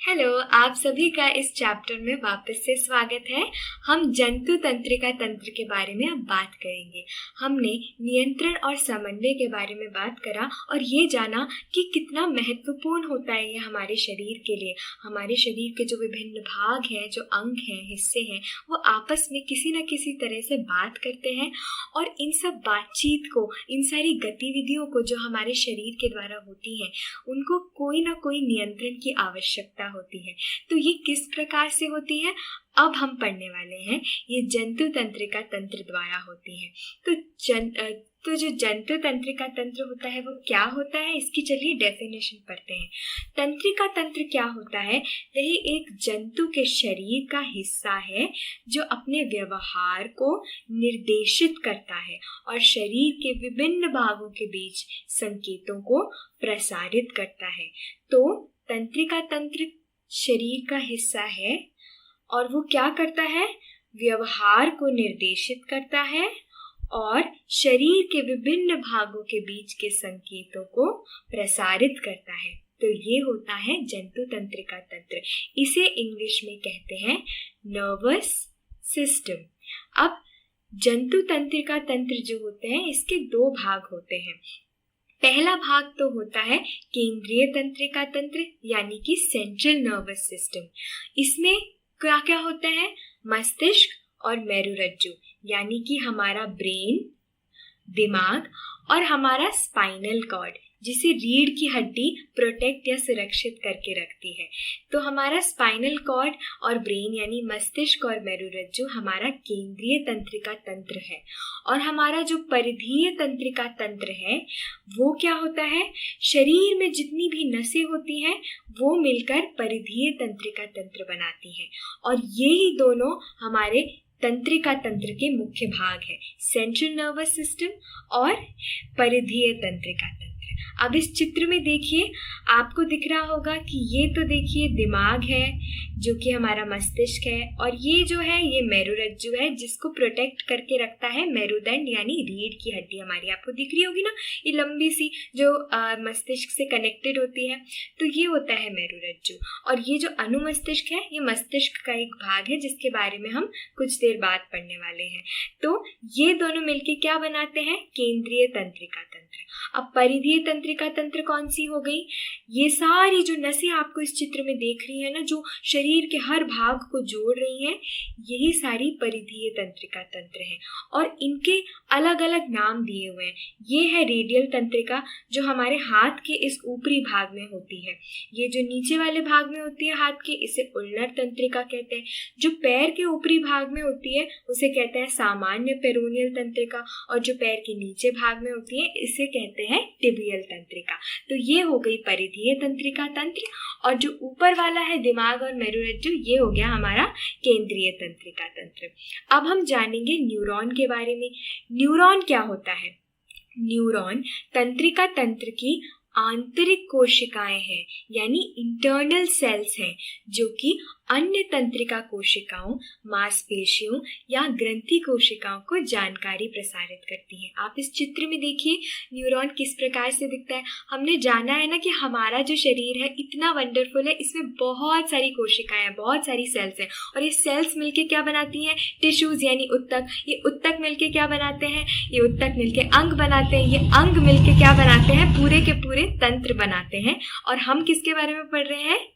Hello, आप सभी का इस चैप्टर में वापस से स्वागत है। हम जंतु तंत्रिका तंत्र के बारे में अब बात करेंगे। हमने नियंत्रण और समन्वय के बारे में बात करा और ये जाना कि कितना महत्वपूर्ण होता है ये हमारे शरीर के लिए। हमारे शरीर के जो विभिन्न भाग हैं, जो अंग हैं, हिस्से हैं, वो आपस में किसी न किसी तरह से बात करते हैं और इन सब बातचीत को, इन सारी गतिविधियों को जो हमारे शरीर के द्वारा होती हैं, उनको कोई ना कोई नियंत्रण की आवश्यकता होती है। तो ये किस प्रकार से होती है अब हम पढ़ने वाले हैं। ये जंतु तंत्रिका तंत्र द्वारा होती है। तो जो जंतु तंत्रिका तंत्र होता है वो क्या होता है, इसकी चलिए डेफिनेशन पढ़ते हैं। तंत्रिका तंत्र क्या होता है? वह एक जंतु के शरीर का हिस्सा है जो अपने व्यवहार को निर्देशित करता है और शरीर के विभिन्न भागों के बीच संकेतों को प्रसारित करता है। तो तंत्रिका तंत्र शरीर का हिस्सा है और वो क्या करता है? व्यवहार को निर्देशित करता है और शरीर के विभिन्न भागों के बीच के संकेतों को प्रसारित करता है। तो ये होता है जंतु तंत्रिका तंत्र। इसे इंग्लिश में कहते हैं नर्वस सिस्टम। अब जंतु तंत्रिका तंत्र जो होते हैं इसके दो भाग होते हैं। पहला भाग तो होता है केंद्रीय तंत्रिका तंत्र यानी कि सेंट्रल नर्वस सिस्टम। इसमें क्या क्या होता है? मस्तिष्क और मेरुरज्जु यानी कि हमारा ब्रेन, दिमाग और हमारा स्पाइनल कॉर्ड जिसे रीढ़ की हड्डी प्रोटेक्ट या सुरक्षित करके रखती है। तो हमारा स्पाइनल कॉर्ड और ब्रेन यानी मस्तिष्क और मेरुरज्जु हमारा केंद्रीय तंत्रिका तंत्र है। और हमारा जो परिधीय तंत्रिका तंत्र है वो क्या होता है? शरीर में जितनी भी नसें होती हैं वो मिलकर परिधीय तंत्रिका तंत्र बनाती हैं और यही दोनों हमारे तंत्रिका तंत्र के मुख्य भाग है, सेंट्रल नर्वस सिस्टम और परिधीय तंत्रिका तंत्र। अब इस चित्र में देखिए, आपको दिख रहा होगा कि ये तो देखिए दिमाग है जो कि हमारा मस्तिष्क है और ये जो है ये मेरुरज्जु है जिसको प्रोटेक्ट करके रखता है मेरुदंड यानी रीढ़ की हड्डी हमारी। आपको दिख रही होगी ना, ये लंबी सी जो मस्तिष्क से कनेक्टेड होती है। तो ये होता है मेरुरज्जु और ये जो अनुमस्तिष्क है ये मस्तिष्क का एक भाग है जिसके बारे में हम कुछ देर बाद पढ़ने वाले हैं। तो ये दोनों मिलके क्या बनाते हैं? केंद्रीय तंत्रिका तंत्र। अब परिधीय तंत्रिका तंत्र कौन सी हो गई? ये सारी जो नसें आपको इस चित्र में देख रही है ना, जो शरीर के हर भाग को जोड़ रही हैं, यही सारी परिधीय तंत्रिका तंत्र हैं और इनके अलग अलग नाम दिए हुए हैं। ये है रेडियल तंत्रिका जो हमारे हाथ के इस ऊपरी भाग में होती है। ये जो नीचे वाले भाग में होती है हाथ के, इसे उल्नर तंत्रिका कहते हैं। जो पैर के ऊपरी भाग में होती है उसे कहते हैं सामान्य पेरोनियल तंत्रिका और जो पैर के नीचे भाग में होती है इसे कहते हैं टिबियल तंत्रिका। तो ये हो गई परिधीय तंत्रिका तंत्र और जो ऊपर वाला है दिमाग और मेरुरज्जु ये हो गया हमारा केंद्रीय तंत्रिका तंत्र। अब हम जानेंगे न्यूरॉन के बारे में। न्यूरॉन क्या होता है? न्यूरॉन तंत्रिका तंत्र की आंतरिक कोशिकाएं हैं यानी इंटरनल सेल्स हैं जो कि अन्य तंत्रिका कोशिकाओं, मांसपेशियों या ग्रंथि कोशिकाओं को जानकारी प्रसारित करती हैं। आप इस चित्र में देखिए न्यूरॉन किस प्रकार से दिखता है। हमने जाना है ना कि हमारा जो शरीर है इतना वंडरफुल है, इसमें बहुत सारी कोशिकाएं हैं, बहुत सारी सेल्स हैं और ये सेल्स मिलके क्या बनाती हैं? टिश्यूज यानी उत्तक। ये उत्तक मिलके क्या बनाते हैं? ये उत्तक मिलके अंग बनाते हैं। ये अंग मिलके क्या बनाते हैं? पूरे के पूरे तंत्र बनाते हैं। और हम किसके बारे में पढ़ रहे हैं?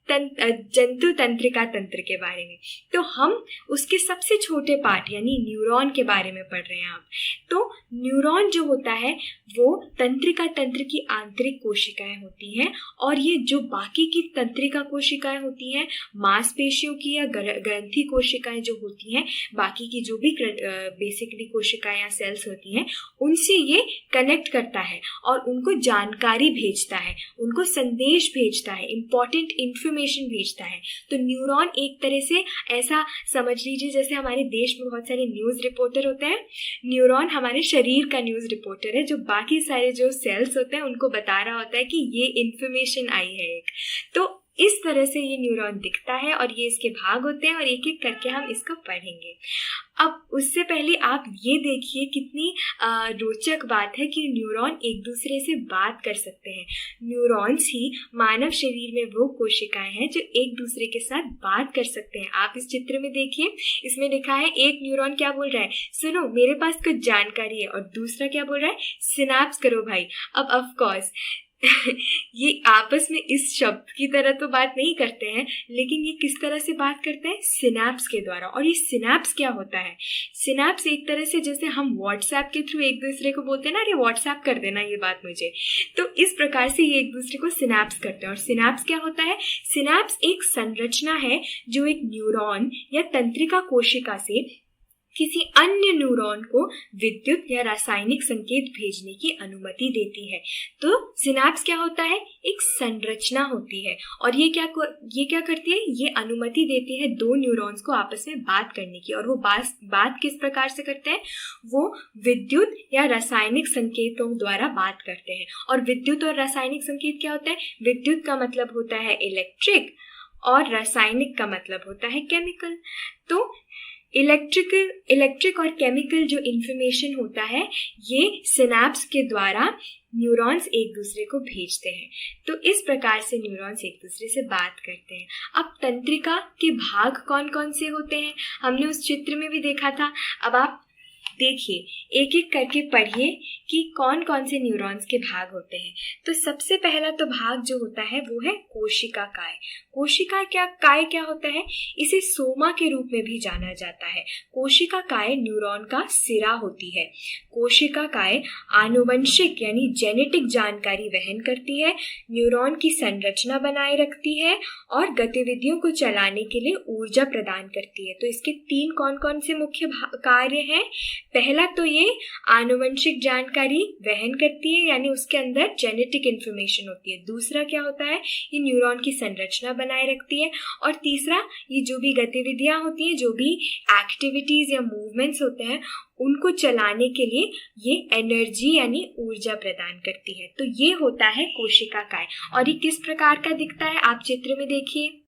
जंतु तंत्रिका तंत्र के बारे में। तो हम उसके सबसे छोटे पार्ट यानी न्यूरॉन के बारे में पढ़ रहे हैं आप। तो न्यूरॉन जो होता है वो तंत्रिका तंत्र की आंतरिक कोशिकाएं होती हैं और ये जो बाकी की तंत्रिका कोशिकाएं होती हैं, मांसपेशियों की या ग्रंथि कोशिकाएं जो होती हैं, बाकी की जो भी बेसिकली कोशिकाएं या सेल्स होती हैं, उनसे ये कनेक्ट करता है और उनको जानकारी भेजता है, उनको संदेश भेजता है, इंपॉर्टेंट इन्फॉर्मेशन भेजता है। तो न्यूरॉन एक तरह से ऐसा समझ लीजिए जैसे हमारे देश में बहुत सारे न्यूज़ रिपोर्टर होते हैं, न्यूरॉन हमारे शरीर का न्यूज़ रिपोर्टर है जो बाकी सारे जो सेल्स होते हैं उनको बता रहा होता है कि ये इन्फॉर्मेशन आई है एक। तो इस तरह से ये न्यूरॉन दिखता है और ये इसके भाग होते हैं और एक एक करके हम इसको पढ़ेंगे। अब उससे पहले आप ये देखिए कितनी रोचक बात है कि न्यूरॉन एक दूसरे से बात कर सकते हैं। न्यूरॉन्स ही मानव शरीर में वो कोशिकाएं हैं जो एक दूसरे के साथ बात कर सकते हैं। आप इस चित्र में देखिए, इसमें लिखा है एक न्यूरॉन क्या बोल रहा है, सुनो मेरे पास कुछ जानकारी है, और दूसरा क्या बोल रहा है, सिनाप्स करो भाई। अब ऑफ कोर्स ये आपस में इस शब्द की तरह तो बात नहीं करते हैं, लेकिन ये किस तरह से बात करते हैं, सिनैप्स के द्वारा। और ये सिनैप्स क्या होता है, सिनैप्स एक तरह से जैसे हम व्हाट्सएप के थ्रू एक दूसरे को बोलते हैं ना, अरे व्हाट्सएप कर देना ये बात मुझे, तो इस प्रकार से ये एक दूसरे को सिनैप्स करते हैं। और सिनैप्स क्या होता है, सिनैप्स एक संरचना है जो एक न्यूरॉन या तंत्रिका कोशिका से किसी अन्य न्यूरॉन को विद्युत या रासायनिक संकेत भेजने की अनुमति देती है। तो सिनैप्स क्या होता है, एक संरचना होती है, और ये क्या करती है, ये अनुमति देती है दो न्यूरॉन्स को आपस में बात करने की। और वो बात किस प्रकार से करते हैं, वो विद्युत या रासायनिक संकेतों द्वारा बात करते हैं। और विद्युत और रासायनिक संकेत क्या होता है, विद्युत का मतलब होता है इलेक्ट्रिक और रासायनिक का मतलब होता है केमिकल। तो इलेक्ट्रिक और केमिकल जो इंफॉर्मेशन होता है ये सिनैप्स के द्वारा न्यूरॉन्स एक दूसरे को भेजते हैं। तो इस प्रकार से न्यूरॉन्स एक दूसरे से बात करते हैं। अब तंत्रिका के भाग कौन कौन से होते हैं, हमने उस चित्र में भी देखा था। अब आप देखिए, एक एक करके पढ़िए कि कौन कौन से न्यूरॉन्स के भाग होते हैं। तो सबसे पहला तो भाग जो होता है वो है कोशिका काय। कोशिका काय क्या होता है, इसे सोमा के रूप में भी जाना जाता है। कोशिका काय न्यूरॉन का सिरा होती है। कोशिका काय आनुवंशिक यानी जेनेटिक जानकारी वहन करती है, न्यूरॉन की संरचना बनाए रखती है और गतिविधियों को चलाने के लिए ऊर्जा प्रदान करती है। तो इसके तीन कौन कौन से मुख्य कार्य हैं। पहला तो ये आनुवंशिक जानकारी वहन करती है, यानी उसके अंदर जेनेटिक इंफॉर्मेशन होती है। दूसरा क्या होता है, ये न्यूरॉन की संरचना बनाए रखती है। और तीसरा, ये जो भी गतिविधियां होती हैं, जो भी एक्टिविटीज या मूवमेंट्स होते हैं, उनको चलाने के लिए ये एनर्जी यानी ऊर्जा प्रदान करती है। तो ये होता है कोशिका काय। और ये किस प्रकार का दिखता है, आप चित्र में देखिए।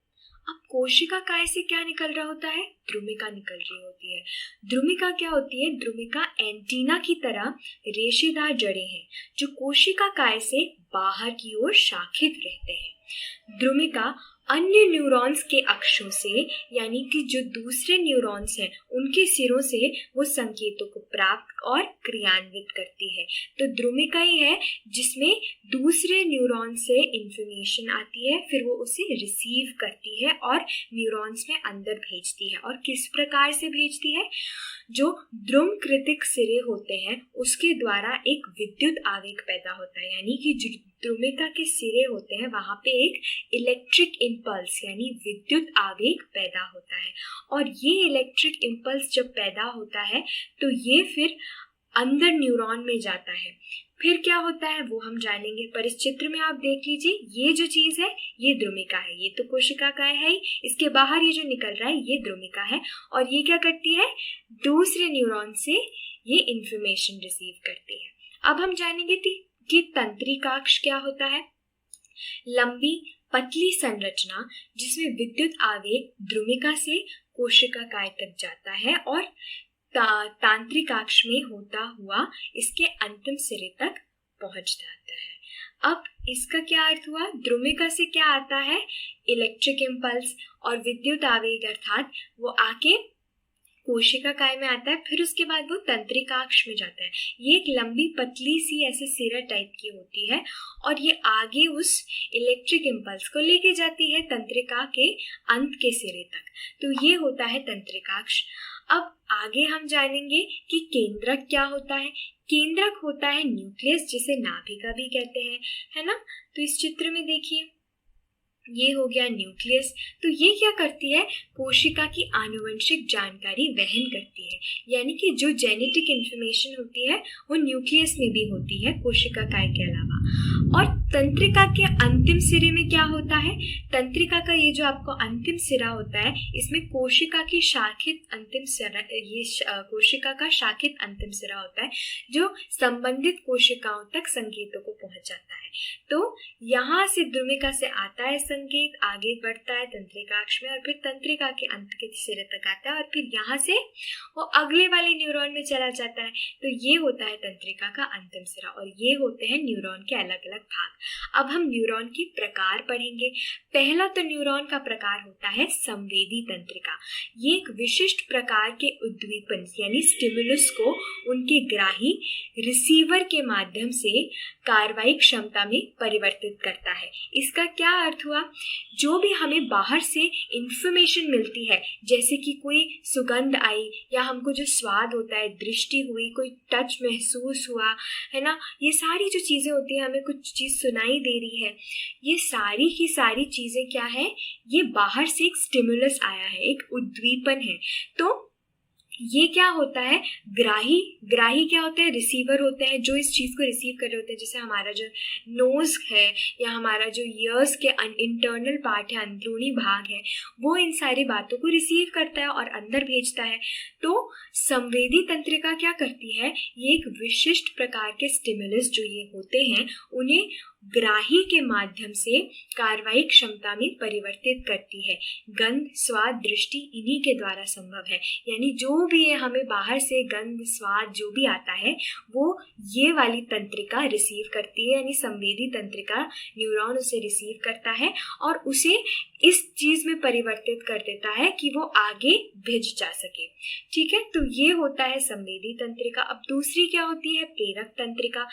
अब कोशिका काय से क्या निकल रहा होता है, द्रुमिका निकल रही होती है। द्रुमिका क्या होती है, द्रुमिका एंटीना की तरह रेशेदार जड़ें हैं जो कोशिका काय से बाहर की ओर शाखित रहते हैं। द्रुमिका अन्य न्यूरॉन्स के अक्षों से, यानी कि जो दूसरे न्यूरॉन्स हैं उनके सिरों से वो संकेतों को प्राप्त और क्रियान्वित करती है। तो द्रुमिका ही है जिसमें दूसरे न्यूरॉन से इंफॉर्मेशन आती है, फिर वो उसे रिसीव करती है और न्यूरॉन्स में अंदर भेजती है। और किस प्रकार से भेजती है, जो द्रुमकृतिक सिरे होते हैं उसके द्वारा एक विद्युत आवेग पैदा होता है, यानी कि जो द्रुमिका के सिरे होते हैं वहां पे एक इलेक्ट्रिक इम्पल्स यानी विद्युत आवेग पैदा होता है। और ये इलेक्ट्रिक इम्पल्स जब पैदा होता है तो ये फिर अंदर न्यूरॉन में जाता है। फिर क्या होता है वो हम जानेंगे, पर इस चित्र में आप देख लीजिए, ये जो चीज है ये द्रुमिका है, ये तो कोशिका काय है ही, इसके बाहर ये जो निकल रहा है ये द्रुमिका है। और ये क्या करती है, दूसरे न्यूरॉन से ये इंफॉर्मेशन रिसीव करती है। अब हम जानेंगे कि तंत्रिकाक्ष क्या होता है। लंबी पतली संरचना जिसमें विद्युत आवेग द्रुमिका से कोशिका काय तक जाता है और तांत्रिकाक्ष में होता हुआ इसके अंतिम सिरे तक पहुंच जाता है। अब इसका क्या अर्थ हुआ, द्रुमिका से क्या आता है, इलेक्ट्रिक इम्पल्स और विद्युत आवेग, अर्थात वो आके कोशिका काय में आता है, फिर उसके बाद वो तंत्रिकाक्ष में जाता है। ये एक लंबी पतली सी ऐसे सिरा टाइप की होती है और ये आगे उस इलेक्ट्रिक इम्पल्स को लेके जाती है तंत्रिका के अंत के सिरे तक। तो ये होता है तंत्रिकाक्ष। अब आगे हम जानेंगे कि केंद्रक क्या होता है। केंद्रक होता है न्यूक्लियस, जिसे नाभिका भी कहते हैं, है ना। तो इस चित्र में देखिए, ये हो गया न्यूक्लियस। तो ये क्या करती है, कोशिका की आनुवंशिक जानकारी वहन करती है, यानी कि जो जेनेटिक इंफॉर्मेशन होती है वो न्यूक्लियस में भी होती है कोशिका काय के अलावा। और तंत्रिका के अंतिम सिरे में क्या होता है? तंत्रिका का ये जो आपको अंतिम सिरा होता है, इसमें कोशिका की शाखित अंतिम सिरा, कोशिका का शाखित अंतिम सिरा होता है जो संबंधित कोशिकाओं तक संकेतों को पहुंचाता है। तो यहाँ से द्रुमिका से आता है संकेत, आगे बढ़ता है तंत्रिकाक्ष में और फिर तंत्रिका के अंत के सिरे तक आता है और फिर यहाँ से वो अगले वाले न्यूरॉन में चला जाता है। तो ये होता है तंत्रिका का अंतिम सिरा और ये होते हैं न्यूरॉन के अलग अलग भाग। अब हम न्यूरॉन के प्रकार पढ़ेंगे। पहला तो न्यूरॉन का प्रकार होता है संवेदी तंत्रिका। ये एक विशिष्ट प्रकार के उद्दीपन यानी स्टिमुलस को उनके ग्राही रिसीवर के माध्यम से कार्रवाई क्षमता में परिवर्तित करता है। इसका क्या अर्थ हुआ? जो भी हमें बाहर से इंफॉर्मेशन मिलती है, जैसे कि कोई सुगंध आई या हमको जो स्वाद होता है, दृष्टि हुई, कोई टच महसूस हुआ, है ना, ये सारी जो चीज़ें होती हैं, हमें कुछ चीज़ सुनाई दे रही है, ये सारी की सारी चीज़ें क्या है? ये बाहर से एक स्टिमुलस आया है, एक उद्दीपन है। तो ये क्या होता है? ग्राही क्या होता है? रिसीवर होते हैं जो इस चीज़ को रिसीव कर रहे होते हैं। जैसे हमारा जो नोज है या हमारा जो ईयर्स के इंटरनल पार्ट है, अंदरूनी भाग है, वो इन सारी बातों को रिसीव करता है और अंदर भेजता है। तो संवेदी तंत्रिका क्या करती है? ये एक विशिष्ट प्रकार के स्टिमुलस जो ये होते हैं उन्हें ग्राही के माध्यम से कार्रवाई क्षमता में परिवर्तित करती है। गंध, स्वाद, दृष्टि इन्हीं के द्वारा संभव है। यानी जो भी है हमें बाहर से गंध, स्वाद जो भी आता है वो ये वाली तंत्रिका रिसीव करती है, यानी संवेदी तंत्रिका न्यूरॉन उसे रिसीव करता है और उसे इस चीज में परिवर्तित कर देता है कि वो आगे भेज जा सके। ठीक है, तो ये होता है संवेदी तंत्रिका। अब दूसरी क्या होती है? प्रेरक तंत्रिका।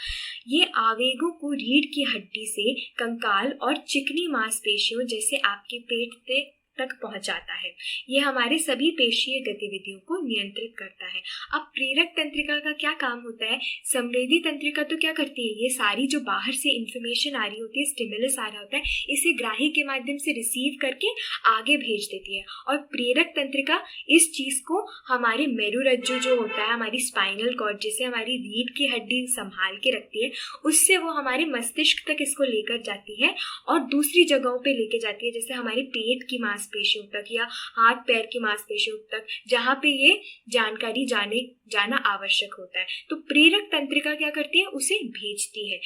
ये आवेगों को रीढ़ की हड्डी से कंकाल और चिकनी मांसपेशियों जैसे आपके पेट तक पहुंचाता है। ये हमारे सभी पेशीय गतिविधियों को नियंत्रित करता है। अब प्रेरक तंत्रिका का क्या काम होता है? संवेदी तंत्रिका तो क्या करती है? ये सारी जो बाहर से इंफॉर्मेशन आ रही होती है, स्टिमुलस आ रहा होता है, इसे ग्राही के माध्यम से रिसीव करके आगे भेज देती है। और प्रेरक तंत्रिका इस चीज को हमारे मेरुरज्जु जो होता है, हमारी स्पाइनल कॉर्ड जिसे हमारी रीढ़ की हड्डी संभाल के रखती है, उससे वो हमारे मस्तिष्क तक इसको लेकर जाती है और दूसरी जगहों पे लेके जाती है, जैसे हमारे पेट की मांसपेशियों तक या हाथ पैर की मांसपेशियों तक, जहाँ पे ये जानकारी जाना आवश्यक होता है। तो प्रेरक तंत्रिका क्या करती है? उसे भेजती है।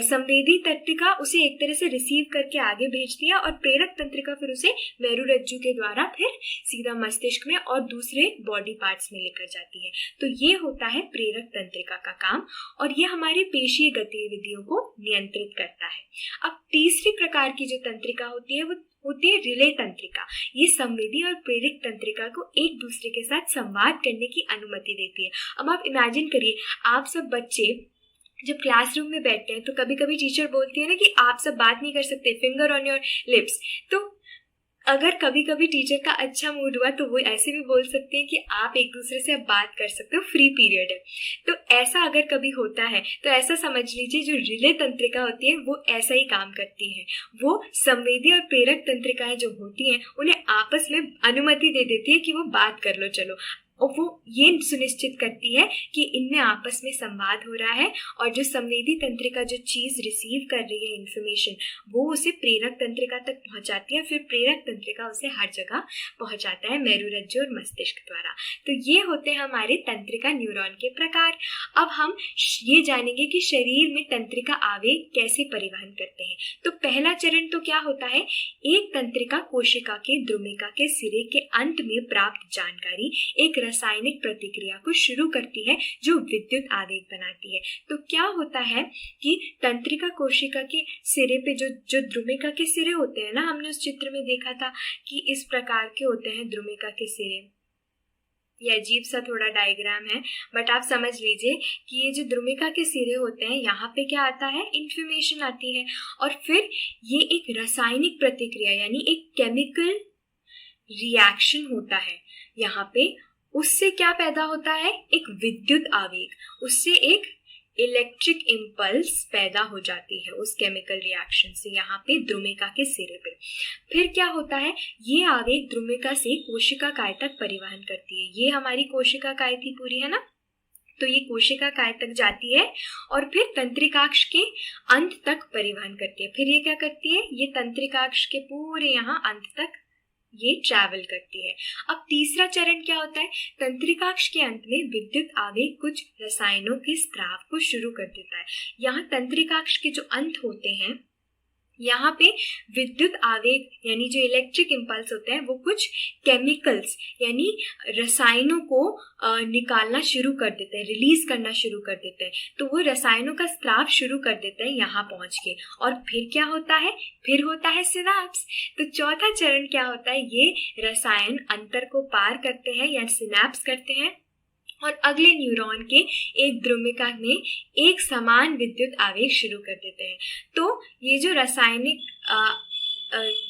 संवेदी तंत्रिका उसे एक तरह से रिसीव करके आगे भेजती है और प्रेरक तंत्रिका फिर उसे मेरुरज्जु के द्वारा फिर सीधा मस्तिष्क में और दूसरे बॉडी पार्ट्स में लेकर जाती है। तो ये होता है प्रेरक तंत्रिका का काम और ये हमारे पेशीय गतिविधियों को नियंत्रित करता है। अब तीसरी प्रकार की जो तंत्रिका होती है वो होती है रिले तंत्रिका। ये संवेदी और प्रेरक तंत्रिका को एक दूसरे के साथ संवाद करने की अनुमति देती है। अब आप इमेजिन करिए, आप सब बच्चे जब क्लासरूम में बैठते हैं तो कभी कभी टीचर बोलती है ना कि आप सब बात नहीं कर सकते, फिंगर ऑन योर लिप्स। तो अगर कभी कभी टीचर का अच्छा मूड हुआ तो वो ऐसे भी बोल सकते हैं कि आप एक दूसरे से अब बात कर सकते हो, फ्री पीरियड है। तो ऐसा अगर कभी होता है तो ऐसा समझ लीजिए जो रिले तंत्रिका होती है वो ऐसा ही काम करती है। वो संवेदी और प्रेरक तंत्रिकाएं जो होती हैं उन्हें आपस में अनुमति दे देती है कि वो बात कर लो चलो, और वो ये सुनिश्चित करती है कि इनमें आपस में संवाद हो रहा है और जो संवेदी तंत्रिका जो चीज रिसीव कर रही है इंफॉर्मेशन, वो उसे प्रेरक तंत्रिका तक पहुंचाती है, फिर प्रेरक तंत्रिका उसे हर जगह पहुंचाता है मेरुरज्जु और मस्तिष्क द्वारा। तो ये होते हैं हमारे तंत्रिका न्यूरॉन के प्रकार। अब हम ये जानेंगे कि शरीर में तंत्रिका आवेग कैसे परिवहन करते हैं। तो पहला चरण तो क्या होता है? एक तंत्रिका कोशिका के द्रुमिका के सिरे के अंत में प्राप्त जानकारी एक रासायनिक प्रतिक्रिया को शुरू करती है जो विद्युत आवेग बनाती है। तो क्या होता है कि तंत्रिका कोशिका के सिरे पे जो द्रुमिका के सिरे होते हैं ना, हमने उस चित्र में देखा था कि इस प्रकार के होते हैं द्रुमिका के सिरे। ये अजीब सा थोड़ा डायग्राम है बट आप समझ लीजिए कि ये जो द्रुमिका के सिरे होते हैं, यहाँ पे क्या आता है? इंफॉर्मेशन आती है और फिर ये एक रासायनिक प्रतिक्रिया यानी एक केमिकल रिएक्शन होता है यहाँ पे। उससे क्या पैदा होता है? एक विद्युत आवेग, उससे एक इलेक्ट्रिक इम्पल्स पैदा हो जाती है उस केमिकल रिएक्शन से यहाँ पे द्रुमिका के सिरे पे। फिर क्या होता है? ये आवेग द्रुमिका से कोशिका काय तक परिवहन करती है। ये हमारी कोशिका काय थी पूरी, है ना? तो ये कोशिका काय तक जाती है और फिर तंत्रिकाक्ष के अंत तक परिवहन करती है। फिर ये क्या करती है, ये तंत्रिकाक्ष के पूरे यहाँ अंत तक ये ट्रैवल करती है। अब तीसरा चरण क्या होता है, तंत्रिकाक्ष के अंत में विद्युत आवेग कुछ रसायनों के स्राव को शुरू कर देता है। यहाँ तंत्रिकाक्ष के जो अंत होते हैं, यहाँ पे विद्युत आवेग यानी जो इलेक्ट्रिक इम्पल्स होते हैं वो कुछ केमिकल्स यानी रसायनों को निकालना शुरू कर देते हैं, रिलीज करना शुरू कर देते हैं। तो वो रसायनों का स्राव शुरू कर देते हैं यहाँ पहुँच के। और फिर क्या होता है, फिर होता है सिनाप्स। तो चौथा चरण क्या होता है, ये रसायन अंतर को पार करते हैं या सिनाप्स करते हैं और अगले न्यूरॉन के एक द्रुमिका में एक समान विद्युत आवेग शुरू कर देते हैं। तो ये जो रासायनिक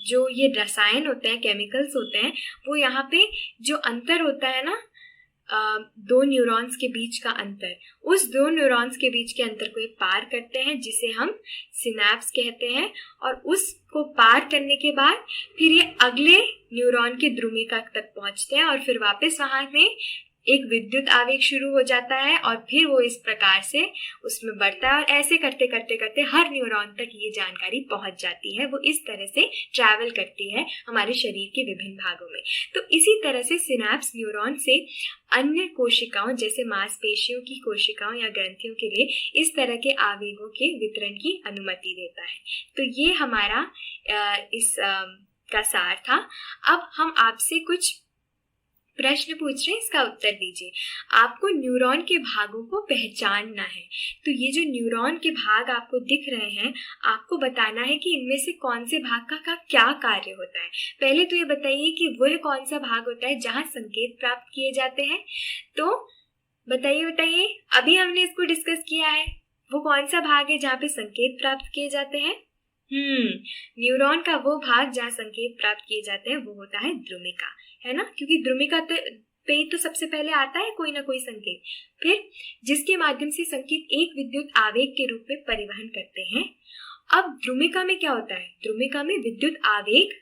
जो ये रसायन होते हैं, केमिकल्स होते हैं, वो यहाँ पे जो अंतर होता है ना, दो न्यूरॉन्स के बीच का अंतर, उस दो न्यूरॉन्स के बीच के अंतर को ये पार करते हैं जिसे हम सिनैप्स कहते हैं। और उसको पार करने के बाद फिर ये अगले न्यूरॉन के द्रुमिका तक पहुंचते हैं और फिर वापस वहां में एक विद्युत आवेग शुरू हो जाता है और फिर वो इस प्रकार से उसमें बढ़ता है और ऐसे करते करते करते हर न्यूरॉन तक ये जानकारी पहुंच जाती है। वो इस तरह से ट्रैवल करती है हमारे शरीर के विभिन्न भागों में। तो इसी तरह से सिनैप्स न्यूरॉन से अन्य कोशिकाओं जैसे मांसपेशियों की कोशिकाओं या ग्रंथियों के लिए इस तरह के आवेगों के वितरण की अनुमति देता है। तो ये हमारा इस का सार था। अब हम आपसे कुछ प्रश्न पूछ रहे हैं, इसका उत्तर दीजिए। आपको न्यूरॉन के भागों को पहचानना है। तो ये जो न्यूरॉन के भाग आपको दिख रहे हैं, आपको बताना है कि इनमें से कौन से भाग का क्या कार्य होता है। पहले तो ये बताइए कि वह कौन सा भाग होता है जहां संकेत प्राप्त किए जाते हैं। तो बताइए, अभी हमने इसको डिस्कस किया है, वो कौन सा भाग है जहाँ पे संकेत प्राप्त किए जाते हैं। न्यूरॉन का वो भाग जहाँ संकेत प्राप्त किए जाते हैं वो होता है द्रुमिका, है ना, क्योंकि द्रुमिका पे ही तो सबसे पहले आता है कोई ना कोई संकेत, फिर जिसके माध्यम से संकेत एक विद्युत आवेग के रूप में परिवहन करते हैं। अब द्रुमिका में क्या होता है, द्रुमिका में विद्युत आवेग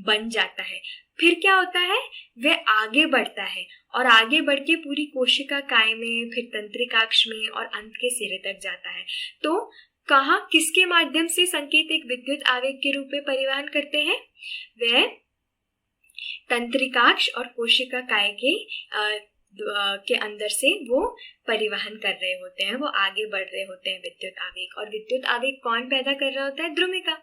बन जाता है। फिर क्या होता है, वह आगे बढ़ता है और आगे बढ़ के पूरी कोशिका काय में, फिर तंत्रिकाक्ष में और अंत के सिरे तक जाता है। तो कहाँ किसके माध्यम से संकेत एक विद्युत आवेग के रूप में परिवहन करते हैं, वह तंत्रिकाक्ष और कोशिका काय के अंदर से वो परिवहन कर रहे होते हैं, वो आगे बढ़ रहे होते हैं विद्युत आवेग। और विद्युत आवेग कौन पैदा कर रहा होता है, द्रुमिका।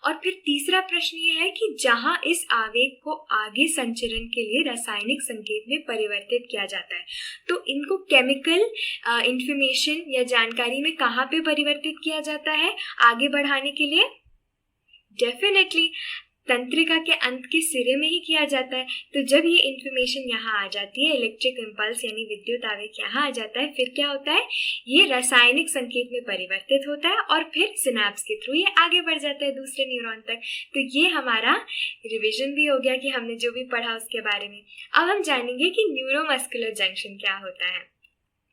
और फिर तीसरा प्रश्न ये है कि जहां इस आवेग को आगे संचरण के लिए रासायनिक संकेत में परिवर्तित किया जाता है, तो इनको केमिकल इंफॉर्मेशन या जानकारी में कहाँ पे परिवर्तित किया जाता है आगे बढ़ाने के लिए। डेफिनेटली तंत्रिका के अंत के सिरे में ही किया जाता है। तो जब ये इंफॉर्मेशन यहाँ आ जाती है, इलेक्ट्रिक इम्पल्स यानी विद्युत आवेग यहाँ आ जाता है, फिर क्या होता है, ये रासायनिक संकेत में परिवर्तित होता है और फिर सिनैप्स के थ्रू ये आगे बढ़ जाता है दूसरे न्यूरॉन तक। तो ये हमारा रिवीजन भी हो गया कि हमने जो भी पढ़ा उसके बारे में। अब हम जानेंगे कि न्यूरोमस्कुलर जंक्शन क्या होता है।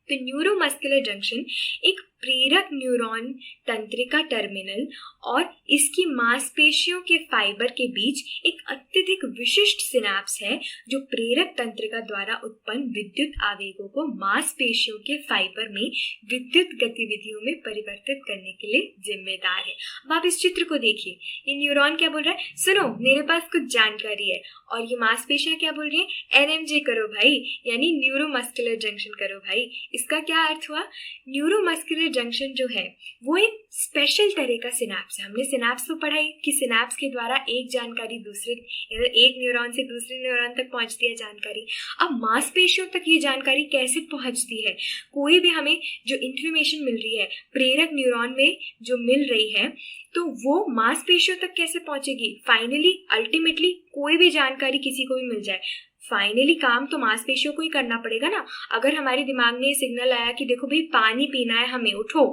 तो न्यूरोमस्कुलर जंक्शन एक प्रेरक न्यूरॉन तंत्रिका टर्मिनल और इसकी मांसपेशियों के फाइबर के बीच एक अत्यधिक विशिष्ट सिनैप्स है जो प्रेरक तंत्रिका द्वारा उत्पन्न विद्युत आवेगों को मांसपेशियों के फाइबर में विद्युत गतिविधियों में परिवर्तित करने के लिए जिम्मेदार है। अब आप इस चित्र को देखिए, ये न्यूरॉन क्या बोल रहा है, सुनो मेरे पास कुछ जानकारी है, और ये मांसपेशियां क्या बोल रही है, एनएमजे करो भाई, यानी न्यूरोमस्कुलर जंक्शन करो भाई। इसका क्या अर्थ हुआ, न्यूरोमस्कुलर जंक्शन जो है वो एक स्पेशल तरह का सिनैप्स है। हमने सिनैप्स तो पढ़ाई कि सिनैप्स के द्वारा एक जानकारी दूसरे, एक न्यूरॉन से दूसरे न्यूरॉन तक पहुंचती है जानकारी। अब मांसपेशियों तक ये जानकारी कैसे पहुंचती है, कोई भी हमें जो इंफॉर्मेशन मिल रही है प्रेरक न्यूरॉन में जो मिल रही है, तो वो मांसपेशियों तक कैसे पहुंचेगी। फाइनली अल्टीमेटली कोई भी जानकारी किसी को भी मिल जाए, फाइनली काम तो मांसपेशियों को ही करना पड़ेगा ना। अगर हमारे दिमाग में ये सिग्नल आया कि देखो भाई पानी पीना है हमें, उठो,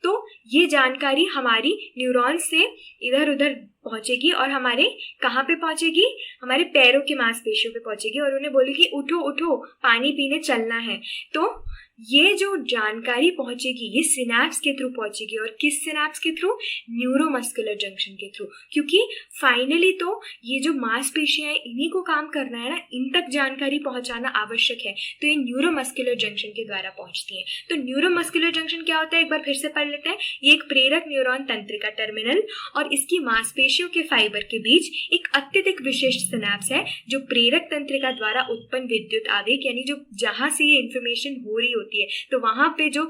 तो ये जानकारी हमारी न्यूरॉन से इधर उधर पहुंचेगी और हमारे कहाँ पे पहुंचेगी, हमारे पैरों की मांसपेशियों पे पहुंचेगी और उन्हें बोलेगी उठो उठो पानी पीने चलना है। तो ये जो जानकारी पहुंचेगी ये सिनैप्स के थ्रू पहुंचेगी, और किस सिनैप्स के थ्रू? न्यूरोमस्कुलर जंक्शन के थ्रू, क्योंकि फाइनली तो ये जो मांसपेशियां हैं इन्हीं को काम करना है ना, इन तक जानकारी पहुंचाना आवश्यक है, तो ये न्यूरोमस्कुलर जंक्शन के द्वारा पहुंचती है। तो न्यूरोमस्कुलर जंक्शन क्या होता है, एक बार फिर से पढ़ लेते हैं। ये एक प्रेरक न्यूरॉन तंत्रिका टर्मिनल और इसकी मांसपेशियों के फाइबर के बीच एक अत्यधिक विशिष्ट सिनैप्स है, जो प्रेरक तंत्रिका द्वारा उत्पन्न विद्युत आवेग, यानी जो जहां से ये इंफॉर्मेशन हो रही होती है तो वहां पे जो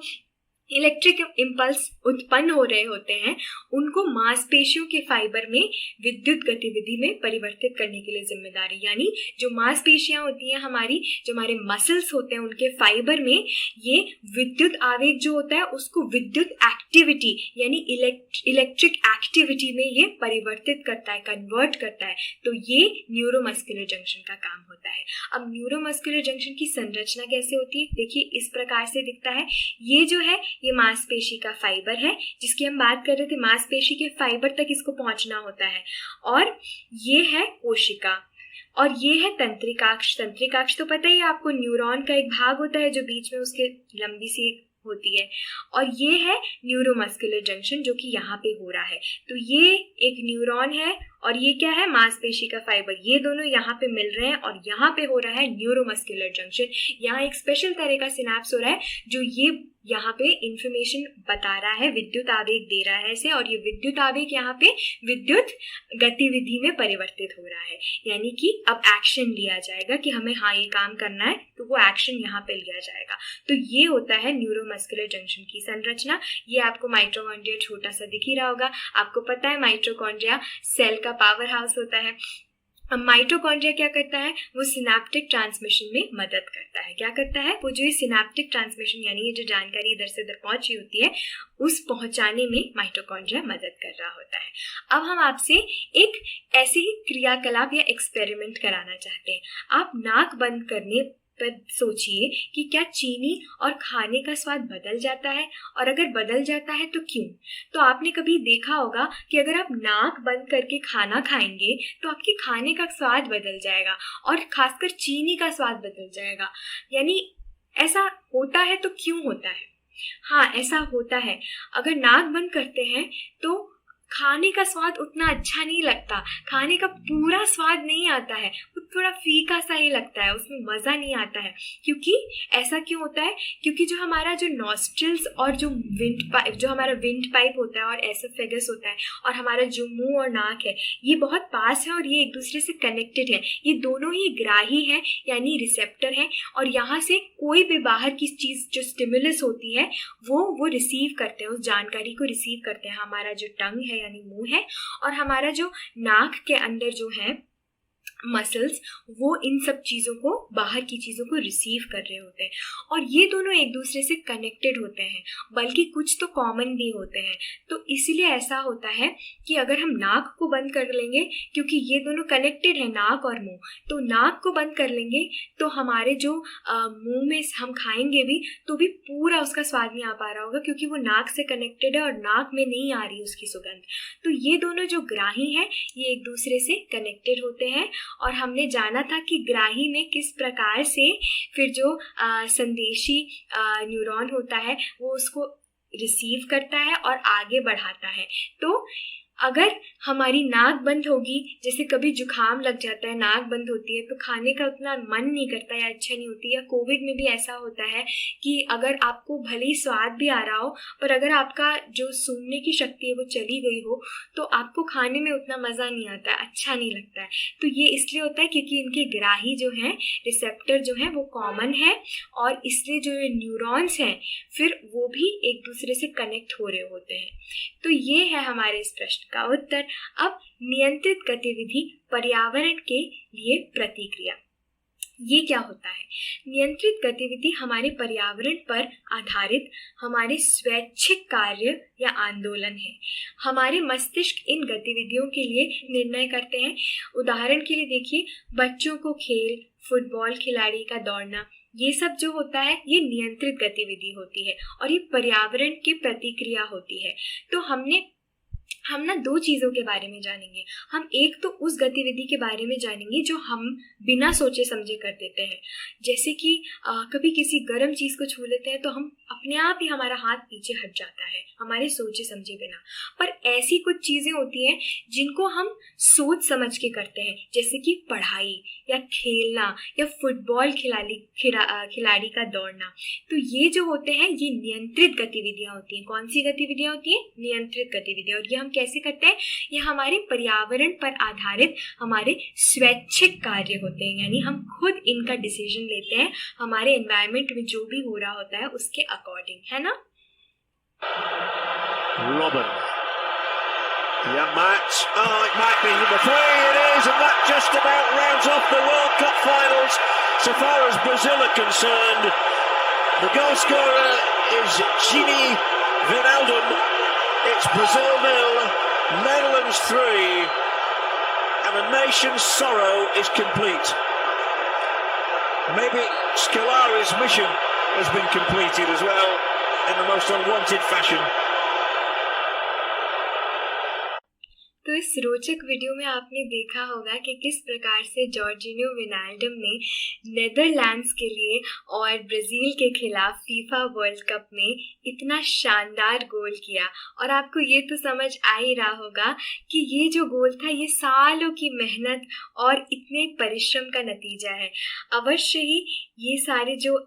इलेक्ट्रिक इम्पल्स उत्पन्न हो रहे होते हैं उनको मांसपेशियों के फाइबर में विद्युत गतिविधि में परिवर्तित करने के लिए जिम्मेदार है। यानी जो मांसपेशियां होती हैं हमारी, जो हमारे मसल्स होते हैं, उनके फाइबर में ये विद्युत आवेग जो होता है उसको विद्युत एक्टिविटी यानी इलेक्ट्रिक एक्टिविटी में ये परिवर्तित करता है, कन्वर्ट करता है। तो ये न्यूरोमस्कुलर जंक्शन का काम होता है। अब न्यूरोमस्कुलर जंक्शन की संरचना कैसे होती है, देखिए इस प्रकार से दिखता है। ये जो है ये मांसपेशी का फाइबर है जिसकी हम बात कर रहे थे, मांसपेशी के फाइबर तक इसको पहुंचना होता है, और ये है कोशिका और ये है तंत्रिकाक्ष। तंत्रिकाक्ष तो पता ही है आपको, न्यूरॉन का एक भाग होता है जो बीच में उसके लंबी सी होती है, और ये है न्यूरोमस्कुलर जंक्शन जो कि यहाँ पे हो रहा है। तो ये एक न्यूरॉन है और ये क्या है, मांसपेशी का फाइबर, ये दोनों यहाँ पे मिल रहे हैं और यहाँ पे हो रहा है न्यूरोमस्कुलर जंक्शन। यहाँ एक स्पेशल तरह का सिनैप्स हो रहा है जो ये यहाँ पे इंफॉर्मेशन बता रहा है, विद्युत आवेग दे रहा है इसे, और ये विद्युत आवेग यहाँ पे विद्युत गतिविधि में परिवर्तित हो रहा है। यानी कि अब एक्शन लिया जाएगा कि हमें हाँ ये काम करना है, तो वो एक्शन यहाँ पे लिया जाएगा। तो ये होता है न्यूरोमस्कुलर जंक्शन की संरचना। ये आपको माइटोकॉन्ड्रिया छोटा सा दिख ही रहा होगा। आपको पता है माइटोकॉन्ड्रिया सेल का पावर हाउस होता है। अब माइटोकॉन्ड्रिया क्या करता है, वो सिनैप्टिक ट्रांसमिशन में मदद करता है। क्या करता है, वो जो ये सिनैप्टिक ट्रांसमिशन यानी ये जो जानकारी इधर से इधर पहुंची होती है उस पहुंचाने में माइटोकॉन्ड्रिया मदद कर रहा होता है। अब हम आपसे एक ऐसे ही क्रियाकलाप या एक्सपेरिमेंट कराना चाहते हैं। आप नाक बंद करने पर सोचिए कि क्या चीनी और खाने का स्वाद बदल जाता है, और अगर बदल जाता है तो क्यों। तो आपने कभी देखा होगा कि अगर आप नाक बंद करके खाना खाएंगे तो आपके खाने का स्वाद बदल जाएगा, और खासकर चीनी का स्वाद बदल जाएगा। यानी ऐसा होता है तो क्यों होता है? हाँ, ऐसा होता है। अगर नाक बंद करते हैं तो खाने का स्वाद उतना अच्छा नहीं लगता, खाने का पूरा स्वाद नहीं आता है, वो थोड़ा फीका सा ही लगता है, उसमें मज़ा नहीं आता है। क्योंकि ऐसा क्यों होता है? क्योंकि जो हमारा जो नॉस्ट्रिल्स और जो विंड पाइप, जो हमारा विंड पाइप होता है और एसोफेगस होता है, और हमारा जो मुंह और नाक है, ये बहुत पास है और ये एक दूसरे से कनेक्टेड है। ये दोनों ही ग्राही हैं यानी रिसेप्टर हैं, और यहाँ से कोई भी बाहर की चीज़ जो स्टिमुलस होती है वो रिसीव करते हैं, उस जानकारी को रिसीव करते हैं। हमारा जो टंग है यानी मुंह है, और हमारा जो नाक के अंदर जो है मसल्स, वो इन सब चीज़ों को, बाहर की चीज़ों को रिसीव कर रहे होते हैं, और ये दोनों एक दूसरे से कनेक्टेड होते हैं, बल्कि कुछ तो कॉमन भी होते हैं। तो इसलिए ऐसा होता है कि अगर हम नाक को बंद कर लेंगे, क्योंकि ये दोनों कनेक्टेड है नाक और मुंह, तो नाक को बंद कर लेंगे तो हमारे जो मुंह में हम खाएंगे भी तो भी पूरा उसका स्वाद नहीं आ पा रहा होगा, क्योंकि वो नाक से कनेक्टेड है और नाक में नहीं आ रही उसकी सुगंध। तो ये दोनों जो ग्राही हैं ये एक दूसरे से कनेक्टेड होते हैं, और हमने जाना था कि ग्राही में किस प्रकार से फिर जो संदेशी न्यूरॉन होता है वो उसको रिसीव करता है और आगे बढ़ाता है। तो अगर हमारी नाक बंद होगी, जैसे कभी जुकाम लग जाता है, नाक बंद होती है तो खाने का उतना मन नहीं करता या इच्छा नहीं होती, या कोविड में भी ऐसा होता है कि अगर आपको भले ही स्वाद भी आ रहा हो पर अगर आपका जो सूंघने की शक्ति है वो चली गई हो तो आपको खाने में उतना मज़ा नहीं आता है, अच्छा नहीं लगता है। तो ये इसलिए होता है क्योंकि इनके ग्राही जो हैं, रिसेप्टर जो हैं वो कॉमन है, और इसलिए जो न्यूरॉन्स हैं फिर वो भी एक दूसरे से कनेक्ट हो रहे होते हैं। तो ये है हमारे इस प्रश्न का उत्तर। अब नियंत्रित गतिविधि पर्यावरण के लिए प्रतिक्रिया, ये क्या होता है? नियंत्रित गतिविधि हमारे पर्यावरण पर आधारित हमारे स्वैच्छिक कार्य या आंदोलन है। हमारे मस्तिष्क इन गतिविधियों के लिए निर्णय करते हैं। उदाहरण के लिए देखिए, बच्चों को खेल, फुटबॉल खिलाड़ी का दौड़ना, ये सब जो होता है ये नियंत्रित गतिविधि होती है और ये पर्यावरण की प्रतिक्रिया होती है। तो हम ना दो चीज़ों के बारे में जानेंगे। हम एक तो उस गतिविधि के बारे में जानेंगे जो हम बिना सोचे समझे कर देते हैं। जैसे कि कभी किसी गर्म चीज़ को छू लेते हैं तो हम अपने आप ही हमारा हाथ पीछे हट जाता है हमारे सोचे समझे बिना। पर ऐसी कुछ चीज़ें होती हैं जिनको हम सोच समझ के करते हैं, जैसे कि पढ़ाई या खेलना या फुटबॉल खिलाड़ी का दौड़ना। तो ये जो होते हैं ये नियंत्रित गतिविधियाँ होती हैं। कौन सी गतिविधियाँ होती हैं? नियंत्रित गतिविधियाँ। और ये हम कैसे करते हैं? ये हमारे पर्यावरण पर आधारित हमारे स्वैच्छिक कार्य होते हैं, यानी हम खुद इनका डिसीजन लेते हैं हमारे एनवायरनमेंट में जो भी हो रहा होता है उसके अकॉर्डिंग, है ना? Robin. Yeah, Matt. Oh, it might be number 3. It is, and that just about rounds off the World Cup finals. So far as Brazil are concerned, the goal scorer is Gini Wijnaldum. It's Brazil 0, Netherlands 3, and the nation's sorrow is complete. Maybe Scolari's mission has been completed as well in the most unwanted fashion. तो इस रोचक video में आपने देखा होगा कि किस प्रकार से जॉर्जिनियो विनाल्डम ने नेदरलैंड्स के लिए और ब्राज़ील के खिलाफ फीफा वर्ल्ड कप में इतना शानदार गोल किया। और आपको ये तो समझ आ ही रहा होगा कि ये जो गोल था ये सालों की मेहनत और इतने परिश्रम का नतीजा है। अवश्य ही ये सारे जो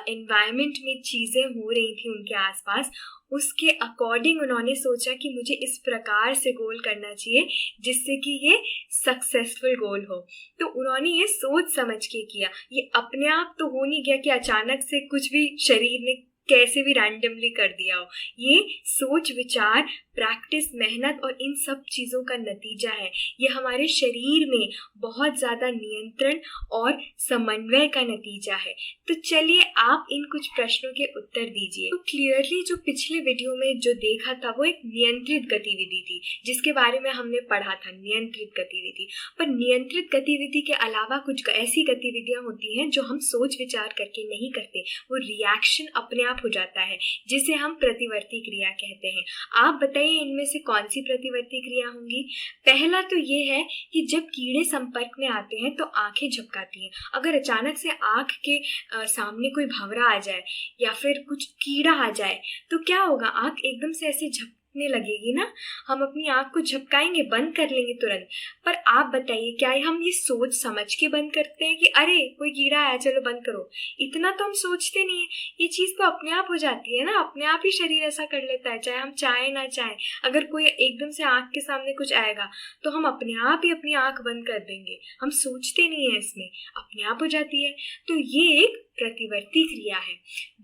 एनवायरनमेंट में चीज़ें हो रही थी उनके आसपास, उसके अकॉर्डिंग उन्होंने सोचा कि मुझे इस प्रकार से गोल करना चाहिए जिससे कि ये सक्सेसफुल गोल हो। तो उन्होंने ये सोच समझ के किया। ये अपने आप तो हो नहीं गया कि अचानक से कुछ भी शरीर ने कैसे भी रैंडमली कर दिया हो। ये सोच विचार, प्रैक्टिस, मेहनत और इन सब चीज़ों का नतीजा है। ये हमारे शरीर में बहुत ज़्यादा नियंत्रण और समन्वय का नतीजा है। तो चलिए आप इन कुछ प्रश्नों के उत्तर दीजिए। तो क्लियरली जो पिछले वीडियो में जो देखा था वो एक नियंत्रित गतिविधि थी जिसके बारे में हमने पढ़ा था, नियंत्रित गतिविधि। पर नियंत्रित गतिविधि के अलावा कुछ ऐसी गतिविधियाँ होती हैं जो हम सोच विचार करके नहीं करते, वो रिएक्शन अपने आप हो जाता है जिसे हम प्रतिवर्ती क्रिया कहते हैं। आप बताइए इनमें से कौन सी प्रतिवर्ती क्रिया होंगी? पहला तो ये है कि जब कीड़े संपर्क में आते हैं तो आंखें झपकाती हैं। अगर अचानक से आंख के सामने कोई भंवरा आ जाए या फिर कुछ कीड़ा आ जाए तो क्या होगा? आंख एकदम से ऐसे झपकने लगेगी ना, हम अपनी आंख को झपकाएंगे, बंद कर लेंगे तुरंत। पर आप बताइए क्या हम ये सोच समझ के बंद करते हैं कि अरे कोई कीड़ा आया चलो बंद करो? इतना तो हम सोचते नहीं है। ये चीज़ तो अपने आप हो जाती है ना, अपने आप ही शरीर ऐसा कर लेता है, चाहे हम चाहे ना चाहे। अगर कोई एकदम से आंख के सामने कुछ आएगा तो हम अपने आप ही अपनी आंख बंद कर देंगे, हम सोचते नहीं है, इसमें अपने आप हो जाती है। तो ये एक प्रतिवर्ती क्रिया है।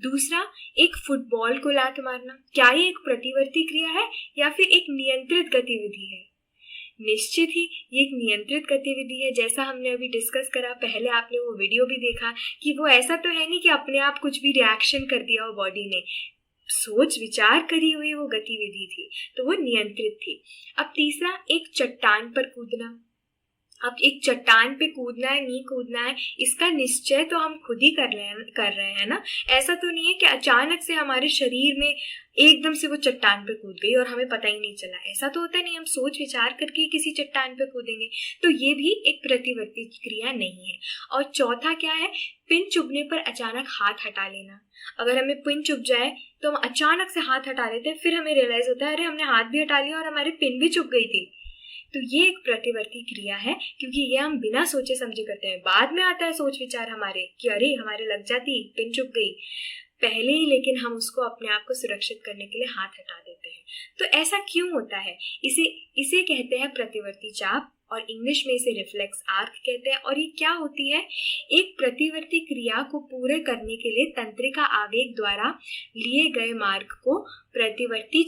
दूसरा, एक फुटबॉल को लात मारना, क्या ये एक प्रतिवर्ती क्रिया है या फिर एक नियंत्रित गतिविधि है? निश्चित ही ये एक नियंत्रित गतिविधि है। जैसा हमने अभी डिस्कस करा, पहले आपने वो वीडियो भी देखा कि वो ऐसा तो है नहीं कि अपने आप कुछ भी रिएक्शन कर दिया हो बॉडी ने, सोच विचार करी हुई वो गतिविधि थी, तो वो नियंत्रित थी। अब तीसरा, एक चट्टान पर कूदना। अब एक चट्टान पे कूदना है नहीं कूदना है इसका निश्चय तो हम खुद ही कर रहे हैं ना। ऐसा तो नहीं है कि अचानक से हमारे शरीर में एकदम से वो चट्टान पे कूद गई और हमें पता ही नहीं चला। ऐसा तो होता नहीं, हम सोच विचार करके ही किसी चट्टान पे कूदेंगे। तो ये भी एक प्रतिवर्ती क्रिया नहीं है। और चौथा क्या है? पिन चुभने पर अचानक हाथ हटा लेना। अगर हमें पिन चुभ जाए तो हम अचानक से हाथ हटा लेते हैं, फिर हमें रियलाइज होता है अरे हमने हाथ भी हटा लिया और हमारी पिन भी चुभ गई थी। तो ये एक प्रतिवर्ती क्रिया है क्योंकि ये हम बिना सोचे समझे करते हैं। बाद में आता है सोच विचार हमारे कि अरे हमारे लग जाती, पिन चुभ गई, पहले ही लेकिन हम उसको अपने आप को सुरक्षित करने के लिए हाथ हटा देते हैं। तो ऐसा क्यों होता है? इसे कहते हैं प्रतिवर्ती चाप और इंग्लिश में इसे रिफ्लेक्स आर्क कहते हैं। और ये क्या होती है? एक प्रतिवर्ती क्रिया को पूरे करने के लिए तंत्रिका आवेग द्वारा लिए गए मार्ग को प्रतिवर्ती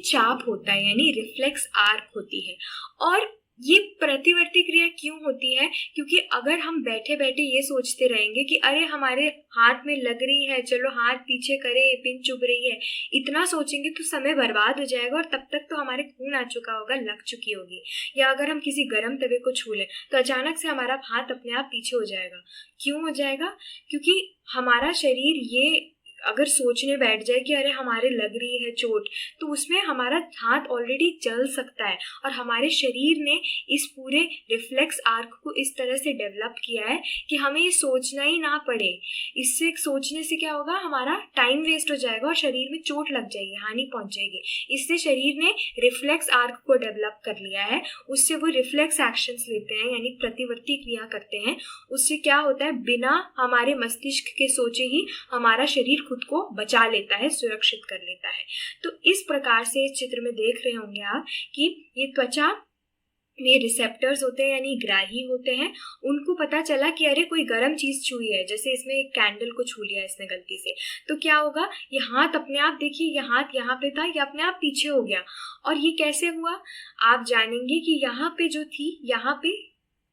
चाप होता है, यानी रिफ्लेक्स आर्क होती है। और ये प्रतिवर्ती क्रिया क्यों होती है? क्योंकि अगर हम बैठे बैठे ये सोचते रहेंगे कि अरे हमारे हाथ में लग रही है, चलो हाथ पीछे करें, पिन चुभ रही है, इतना सोचेंगे तो समय बर्बाद हो जाएगा और तब तक तो हमारे खून आ चुका होगा, लग चुकी होगी। या अगर हम किसी गर्म तवे को छू लें तो अचानक से हमारा हाथ अपने आप पीछे हो जाएगा। क्यों हो जाएगा? क्योंकि हमारा शरीर ये अगर सोचने बैठ जाए कि अरे हमारे लग रही है चोट, तो उसमें हमारा हाथ ऑलरेडी जल सकता है। और हमारे शरीर ने इस पूरे रिफ्लेक्स आर्क को इस तरह से डेवलप किया है कि हमें ये सोचना ही ना पड़े। इससे सोचने से क्या होगा, हमारा टाइम वेस्ट हो जाएगा और शरीर में चोट लग जाएगी, हानि पहुंच जाएगी। इससे शरीर ने रिफ्लेक्स आर्क को डेवलप कर लिया है, उससे वो रिफ्लेक्स एक्शंस लेते हैं, यानी प्रतिवर्ती क्रिया करते हैं। उससे क्या होता है, बिना हमारे मस्तिष्क के सोचे ही हमारा शरीर खुद को बचा लेता है, सुरक्षित कर लेता है। तो इस प्रकार से इस चित्र में देख रहे होंगे आप कि ये त्वचा में रिसेप्टर्स होते हैं, यानी ग्राही होते हैं। उनको पता चला कि अरे कोई गर्म चीज छुई है, जैसे इसमें एक कैंडल को छू लिया इसने गलती से, तो क्या होगा, ये हाथ अपने आप, देखिए ये हाथ यहाँ पे था, ये अपने आप पीछे हो गया। और ये कैसे हुआ, आप जानेंगे कि यहाँ पे जो थी, यहाँ पे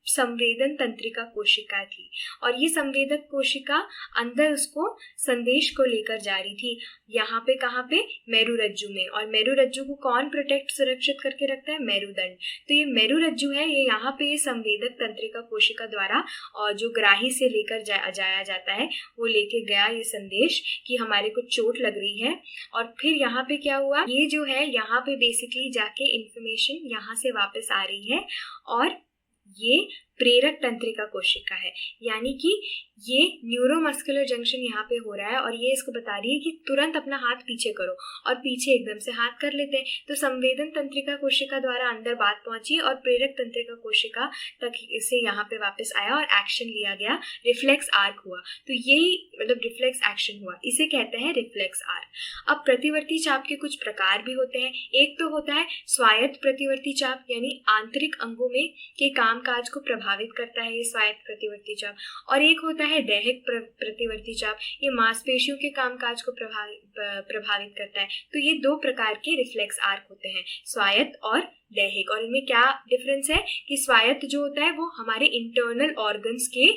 संवेदन तंत्रिका कोशिका थी, और ये संवेदक कोशिका अंदर उसको संदेश को लेकर जा रही थी। यहाँ पे कहाँ पे, मेरुरज्जु में। और मेरुरज्जु को कौन प्रोटेक्ट, सुरक्षित करके रखता है, मेरुदंड। तो ये मेरुरज्जु है, ये यहाँ पे संवेदक तंत्रिका कोशिका द्वारा और जो ग्राही से लेकर जाया जाता है, वो लेके गया ये संदेश कि हमारे को चोट लग रही है। और फिर यहाँ पे क्या हुआ, ये जो है यहाँ पे बेसिकली जाके इंफॉर्मेशन यहाँ से वापस आ रही है, और ये प्रेरक तंत्रिका कोशिका है, यानी कि ये न्यूरोमस्कुलर जंक्शन यहाँ पे हो रहा है, और ये इसको बता रही है कि तुरंत अपना हाथ पीछे करो, और पीछे एकदम से हाथ कर लेते हैं। तो संवेदन तंत्रिका कोशिका द्वारा अंदर बात पहुंची और प्रेरक तंत्रिका कोशिका तक इसे यहाँ पे वापस आया और एक्शन लिया गया, रिफ्लेक्स आर्क हुआ। तो यही मतलब रिफ्लेक्स एक्शन हुआ, इसे कहते हैं रिफ्लेक्स आर्क। अब प्रतिवर्ती चाप के कुछ प्रकार भी होते हैं। एक तो होता है स्वायत्त प्रतिवर्ती चाप, यानी आंतरिक अंगों में के कामकाज को प्रभावित करता है ये स्वायत्त प्रतिवर्ती चाप। और एक होता है दैहिक प्रतिवर्ती चाप, ये मांसपेशियों के कामकाज को प्रभावित करता है। तो ये दो प्रकार के रिफ्लेक्स आर्क होते हैं, स्वायत्त और दैहिक। और इनमें क्या डिफरेंस है कि स्वायत्त जो होता है वो हमारे इंटरनल ऑर्गन्स के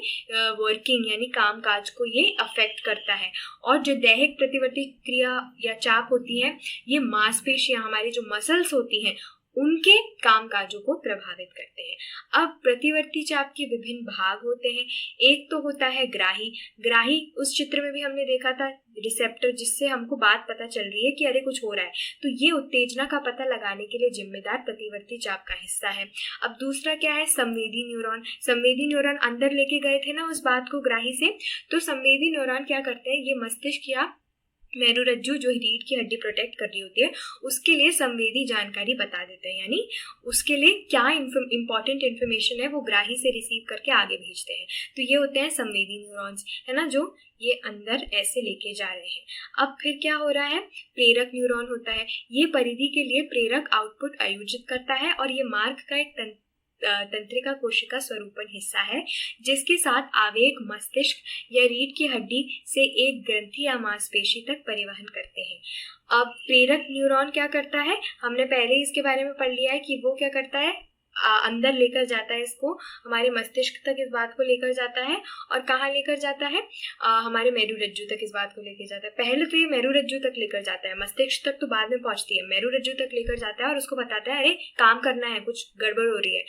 वर्किंग यानी कामकाज को ये अफेक्ट करता है, और जो दैहिक प्रतिवर्ती क्रिया या चाप होती है, ये मांसपेशियां, हमारी जो मसल्स होती हैं, उनके कामकाजों को प्रभावित करते हैं। अब प्रतिवर्ती चाप के विभिन्न भाग होते हैं। एक तो होता है ग्राही। ग्राही उस चित्र में भी हमने देखा था, रिसेप्टर, जिससे हमको बात पता चल रही है कि अरे कुछ हो रहा है, तो ये उत्तेजना का पता लगाने के लिए जिम्मेदार प्रतिवर्ती चाप का हिस्सा है। अब दूसरा क्या है, संवेदी न्यूरॉन। संवेदी न्यूरॉन अंदर लेके गए थे ना उस बात को ग्राही से, तो संवेदी न्यूरॉन क्या करते हैं, ये मस्तिष्क या मेरुरज्जु जो रीढ़ की हड्डी प्रोटेक्ट कर रही होती है, उसके लिए संवेदी जानकारी बता देते हैं, यानी उसके लिए क्या इंपॉर्टेंट इन्फॉर्मेशन है वो ग्राही से रिसीव करके आगे भेजते हैं। तो ये होते हैं संवेदी न्यूरॉन्स, है ना, जो ये अंदर ऐसे लेके जा रहे हैं। अब फिर क्या हो रहा है, प्रेरक न्यूरॉन होता है। ये परिधि के लिए प्रेरक आउटपुट आयोजित करता है, और ये मार्ग का एक तंत्रिका कोशिका स्वरूपन हिस्सा है, जिसके साथ आवेग मस्तिष्क या रीढ़ की हड्डी से एक ग्रंथि या मांसपेशी तक परिवहन करते हैं। अब प्रेरक न्यूरॉन क्या करता है, हमने पहले इसके बारे में पढ़ लिया है कि वो क्या करता है, अंदर लेकर जाता है इसको, हमारे मस्तिष्क तक इस बात को लेकर जाता है, और कहाँ लेकर जाता है, हमारे मेरुरज्जु तक इस बात को लेकर जाता है। पहले तो ये मेरुरज्जु तक लेकर जाता है, मस्तिष्क तक तो बाद में पहुंचती है, मेरुरज्जु तक लेकर जाता है और उसको बताता है अरे काम करना है, कुछ गड़बड़ हो रही है।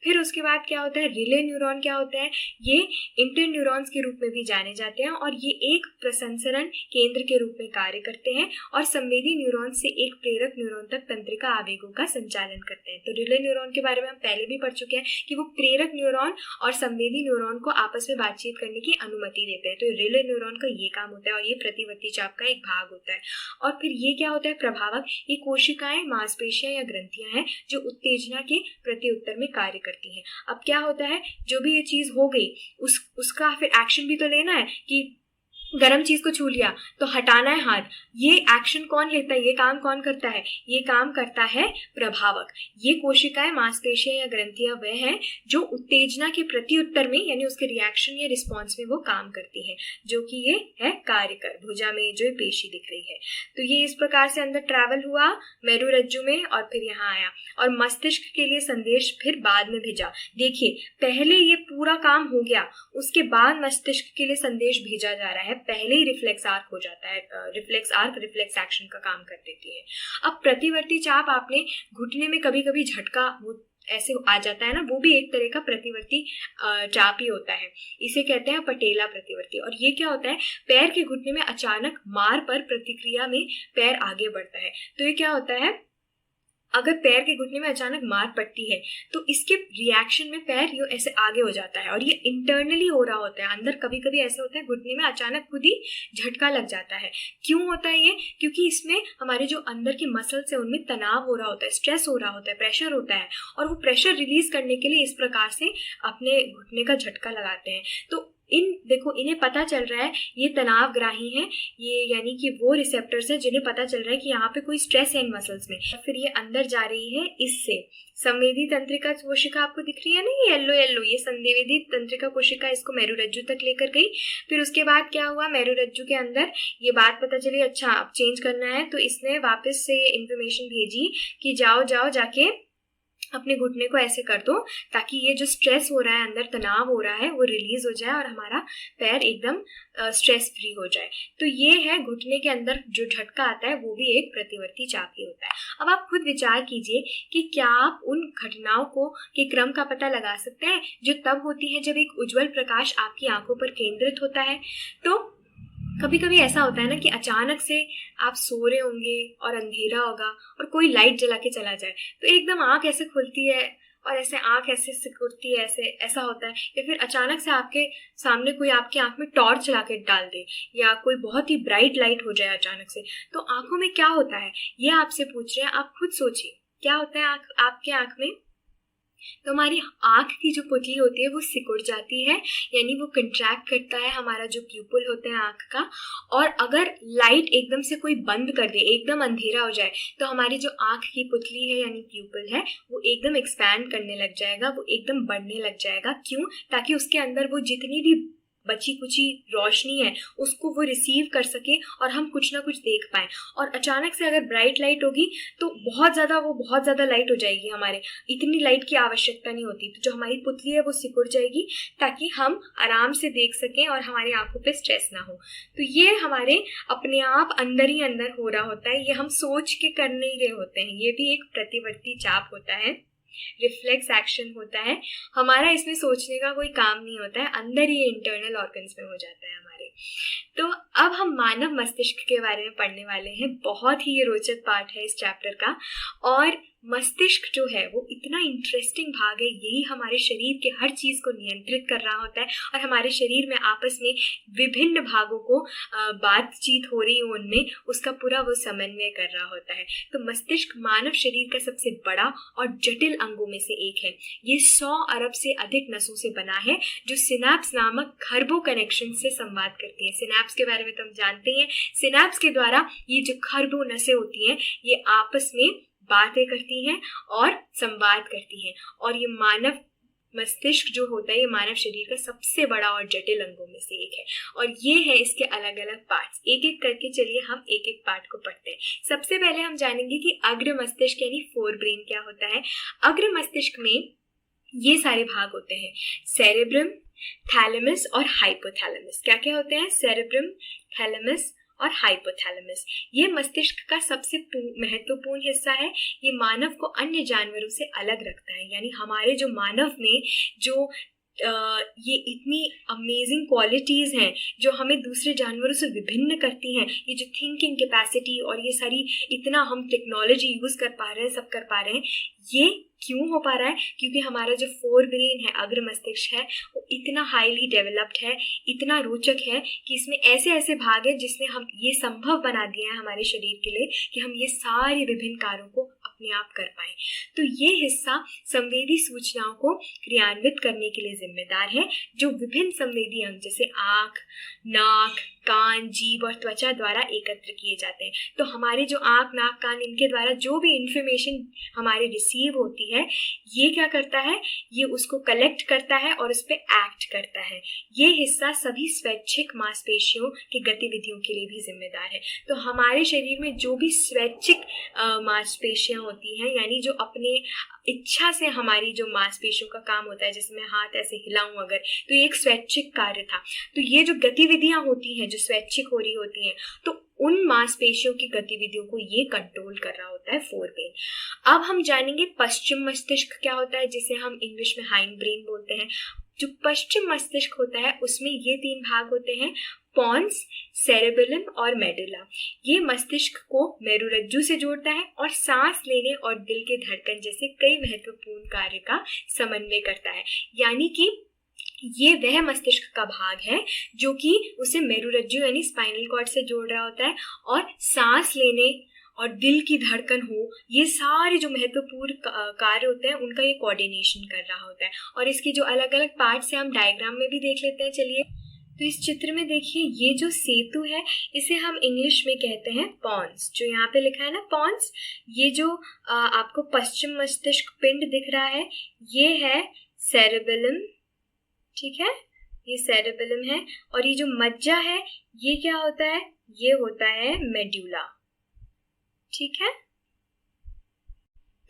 फिर उसके बाद क्या होता है, रिले न्यूरॉन क्या होते हैं, ये इंटर न्यूरॉन्स के रूप में भी जाने जाते हैं, और ये एक प्रसंसरण केंद्र के रूप में कार्य करते हैं, और संवेदी न्यूरॉन से एक प्रेरक न्यूरॉन तक तंत्रिका आवेगों का संचालन करते हैं। तो रिले न्यूरॉन के बारे में हम पहले भी पढ़ चुके हैं कि वो प्रेरक न्यूरॉन और संवेदी न्यूरॉन को आपस में बातचीत करने की अनुमति देते हैं। तो रिले न्यूरॉन का ये काम होता है, और ये प्रतिवर्ती चाप का एक भाग होता है। और फिर ये क्या होता है, प्रभावक। ये कोशिकाएं, मांसपेशियां या ग्रंथियां हैं जो उत्तेजना के प्रत्युत्तर में कार्य करती हैं। अब क्या होता है, जो भी ये चीज हो गई उसका फिर एक्शन भी तो लेना है कि गरम चीज को छू लिया तो हटाना है हाथ, ये एक्शन कौन लेता है, ये काम कौन करता है, ये काम करता है प्रभावक। ये कोशिकाएं, मांसपेशियां या ग्रंथियां वह हैं जो उत्तेजना के प्रत्युत्तर में यानी उसके रिएक्शन या रिस्पॉन्स में वो काम करती हैं, जो कि ये है कार्यकर, भुजा में जो पेशी दिख रही है। तो ये इस प्रकार से अंदर ट्रैवल हुआ मेरुरज्जु में और फिर यहाँ आया, और मस्तिष्क के लिए संदेश फिर बाद में भेजा। देखिए पहले ये पूरा काम हो गया, उसके बाद मस्तिष्क के लिए संदेश भेजा जा रहा है, पहले ही रिफ्लेक्स आर्क हो जाता है। रिफ्लेक्स आर्क रिफ्लेक्स एक्शन का काम कर देती है। अब प्रतिवर्ती चाप आपने घुटने में कभी कभी झटका, वो ऐसे आ जाता है ना, वो भी एक तरह का प्रतिवर्ती चाप ही होता है। इसे कहते हैं पटेला प्रतिवर्ती। और ये क्या होता है, पैर के घुटने में अचानक मार पर प्रतिक्रिया में पैर आगे बढ़ता है। तो ये क्या होता है, अगर पैर के घुटने में अचानक मार पड़ती है तो इसके रिएक्शन में पैर यूं ऐसे आगे हो जाता है, और ये इंटरनली हो रहा होता है। अंदर कभी कभी ऐसा होता है घुटने में अचानक खुद ही झटका लग जाता है। क्यों होता है ये? क्योंकि इसमें हमारे जो अंदर की मसल्स है उनमें तनाव हो रहा होता है, स्ट्रेस हो रहा होता है, प्रेशर होता है, और वो प्रेशर रिलीज करने के लिए इस प्रकार से अपने घुटने का झटका लगाते हैं। तो देखो इन्हें पता चल रहा है ये तनावग्राही हैं, ये यानी कि वो रिसेप्टर्स हैं जिन्हें पता चल रहा है कि यहाँ पे कोई स्ट्रेस है इन मसल्स में। फिर ये अंदर जा रही है इससे। संवेदी तंत्रिका कोशिका आपको दिख रही है ना, ये येलो येलो, ये संवेदी तंत्रिका कोशिका इसको मेरुरज्जु तक लेकर गई। फिर उसके बाद क्या हुआ, मेरुरज्जु के अंदर ये बात पता चली अच्छा अब चेंज करना है, तो इसने वापस से इंफॉर्मेशन भेजी कि जाओ जाके अपने घुटने को ऐसे कर दो ताकि ये जो स्ट्रेस हो रहा है, अंदर तनाव हो रहा है, वो रिलीज हो जाए और हमारा पैर एकदम स्ट्रेस फ्री हो जाए। तो ये है घुटने के अंदर जो झटका आता है वो भी एक प्रतिवर्ती चाप ही होता है। अब आप खुद विचार कीजिए कि क्या आप उन घटनाओं को के क्रम का पता लगा सकते हैं जो तब होती है जब एक उज्जवल प्रकाश आपकी आंखों पर केंद्रित होता है। तो कभी कभी ऐसा होता है ना कि अचानक से आप सो रहे होंगे और अंधेरा होगा और कोई लाइट जला के चला जाए, तो एकदम आंख ऐसे खुलती है और ऐसे आंख ऐसे सिकुड़ती है, ऐसे ऐसा होता है। या फिर अचानक से आपके सामने कोई आपकी आंख में टॉर्च ला के डाल दे, या कोई बहुत ही ब्राइट लाइट हो जाए अचानक से, तो आंखों में क्या होता है ये आपसे पूछ रहे हैं। आप खुद सोचिए क्या होता है आपके आंख में। तो हमारी आंख की जो पुतली होती है वो सिकुड़ जाती है, यानी वो कंट्रैक्ट करता है हमारा जो प्यूपल होता है आंख का। और अगर लाइट एकदम से कोई बंद कर दे, एकदम अंधेरा हो जाए, तो हमारी जो आंख की पुतली है यानी प्यूपल है वो एकदम एक्सपैंड करने लग जाएगा, वो एकदम बढ़ने लग जाएगा। क्यों? ताकि उसके अंदर वो जितनी भी बची कुची रोशनी है उसको वो रिसीव कर सके और हम कुछ ना कुछ देख पाएं। और अचानक से अगर ब्राइट लाइट होगी तो बहुत ज़्यादा लाइट हो जाएगी, हमारे इतनी लाइट की आवश्यकता नहीं होती। तो जो हमारी पुतली है वो सिकुड़ जाएगी ताकि हम आराम से देख सकें और हमारी आंखों पे स्ट्रेस ना हो। तो ये हमारे अपने आप अंदर ही अंदर हो रहा होता है, ये हम सोच के कर नहीं रहे होते हैं। ये भी एक प्रतिवर्ती चाप होता है, रिफ्लेक्स एक्शन होता है। हमारा इसमें सोचने का कोई काम नहीं होता है, अंदर ही इंटरनल ऑर्गन्स में हो जाता है हमारे। तो अब हम मानव मस्तिष्क के बारे में पढ़ने वाले हैं। बहुत ही ये रोचक पार्ट है इस चैप्टर का। और मस्तिष्क जो है वो इतना इंटरेस्टिंग भाग है, यही हमारे शरीर के हर चीज़ को नियंत्रित कर रहा होता है और हमारे शरीर में आपस में विभिन्न भागों को बातचीत हो रही हो उनमें, उसका पूरा वो समन्वय कर रहा होता है। तो मस्तिष्क मानव शरीर का सबसे बड़ा और जटिल अंगों में से एक है। ये 100 अरब से अधिक नसों से बना है जो सिनैप्स नामक खरबों कनेक्शन से संवाद करती हैं। सिनैप्स के बारे में तो हम जानते हैं, सिनैप्स के द्वारा ये जो खरबों नसें होती हैं ये आपस में बातें करती हैं और संवाद करती हैं। और ये मानव मस्तिष्क जो होता है ये मानव शरीर का सबसे बड़ा और जटिल अंगों में से एक है। और ये है इसके अलग अलग पार्ट्स। एक एक करके चलिए हम एक एक पार्ट को पढ़ते हैं। सबसे पहले हम जानेंगे कि अग्र मस्तिष्क यानी फोर ब्रेन क्या होता है। अग्र मस्तिष्क में ये सारे भाग होते हैं, सेरेब्रम, थैलेमस और हाइपोथैलेमस। क्या क्या होते हैं? सेरेब्रम, थैलेमस और हाइपोथैलेमस। ये मस्तिष्क का सबसे महत्वपूर्ण हिस्सा है। ये मानव को अन्य जानवरों से अलग रखता है, यानी हमारे जो मानव में जो ये इतनी अमेजिंग क्वालिटीज़ हैं जो हमें दूसरे जानवरों से विभिन्न करती हैं। ये जो थिंकिंग कैपेसिटी और ये सारी इतना हम टेक्नोलॉजी यूज़ कर पा रहे हैं, सब कर पा रहे हैं, ये क्यों हो पा रहा है? क्योंकि हमारा जो फोर ब्रेन है, अग्र मस्तिष्क है, वो इतना हाईली डेवलप्ड है, इतना रोचक है कि इसमें ऐसे ऐसे भाग हैं जिसने हम ये संभव बना दिया है हमारे शरीर के लिए कि हम ये सारे विभिन्न कार्यों को अपने आप कर पाएं। तो ये हिस्सा संवेदी सूचनाओं को क्रियान्वित करने के लिए जिम्मेदार है, जो विभिन्न संवेदी अंग जैसे आँख, नाक, कान, जीभ और त्वचा द्वारा एकत्र किए जाते हैं। तो हमारे जो आँख, नाक, कान, इनके द्वारा जो भी इंफॉर्मेशन हमारे रिसीव होती है, ये क्या करता है? ये उसको कलेक्ट करता है और उस पर एक्ट करता है। ये हिस्सा सभी स्वैच्छिक मांसपेशियों की गतिविधियों के लिए भी जिम्मेदार है। तो हमारे शरीर में जो भी स्वैच्छिक मांसपेशियां होती हैं, यानी जो अपने इच्छा से हमारी जो मांसपेशियों का काम होता है, जैसे मैं हाथ ऐसे हिलाऊं अगर, तो ये एक स्वैच्छिक कार्य था। तो ये जो गतिविधियां होती हैं जो स्वैच्छिक हो रही होती हैं, तो उन मांसपेशियों की गतिविधियों को ये कंट्रोल कर रहा होता है फोरब्रेन। अब हम जानेंगे पश्चिम मस्तिष्क क्या होता है, जिसे हम इंग्लिश में हाइंड ब्रेन बोलते हैं। जो पश्चिम मस्तिष्क होता है उसमें ये 3 भाग होते हैं, पॉन्स, सेरेबेलम और मेडुला। ये मस्तिष्क को मेरुरज्जु से जोड़ता है और सांस लेने और दिल के धड़कन जैसे कई महत्वपूर्ण कार्य का समन्वय करता है। यानी कि ये वह मस्तिष्क का भाग है जो कि उसे मेरुरज्जु यानी स्पाइनल कॉर्ड से जोड़ रहा होता है, और सांस लेने और दिल की धड़कन हो, ये सारे जो महत्वपूर्ण कार्य होते हैं उनका ये कोऑर्डिनेशन कर रहा होता है। और इसके जो अलग अलग पार्ट्स हैं हम डायग्राम में भी देख लेते हैं। चलिए, तो इस चित्र में देखिए, ये जो सेतु है इसे हम इंग्लिश में कहते हैं पॉन्स। जो यहाँ पे लिखा है ना पॉन्स, ये जो आपको पश्चिम मस्तिष्क पिंड दिख रहा है ये है सेरेबेलम, ठीक है, ये सेरेबेलम है। और ये जो मज्जा है ये क्या होता है, ये होता है मेडुला, ठीक है।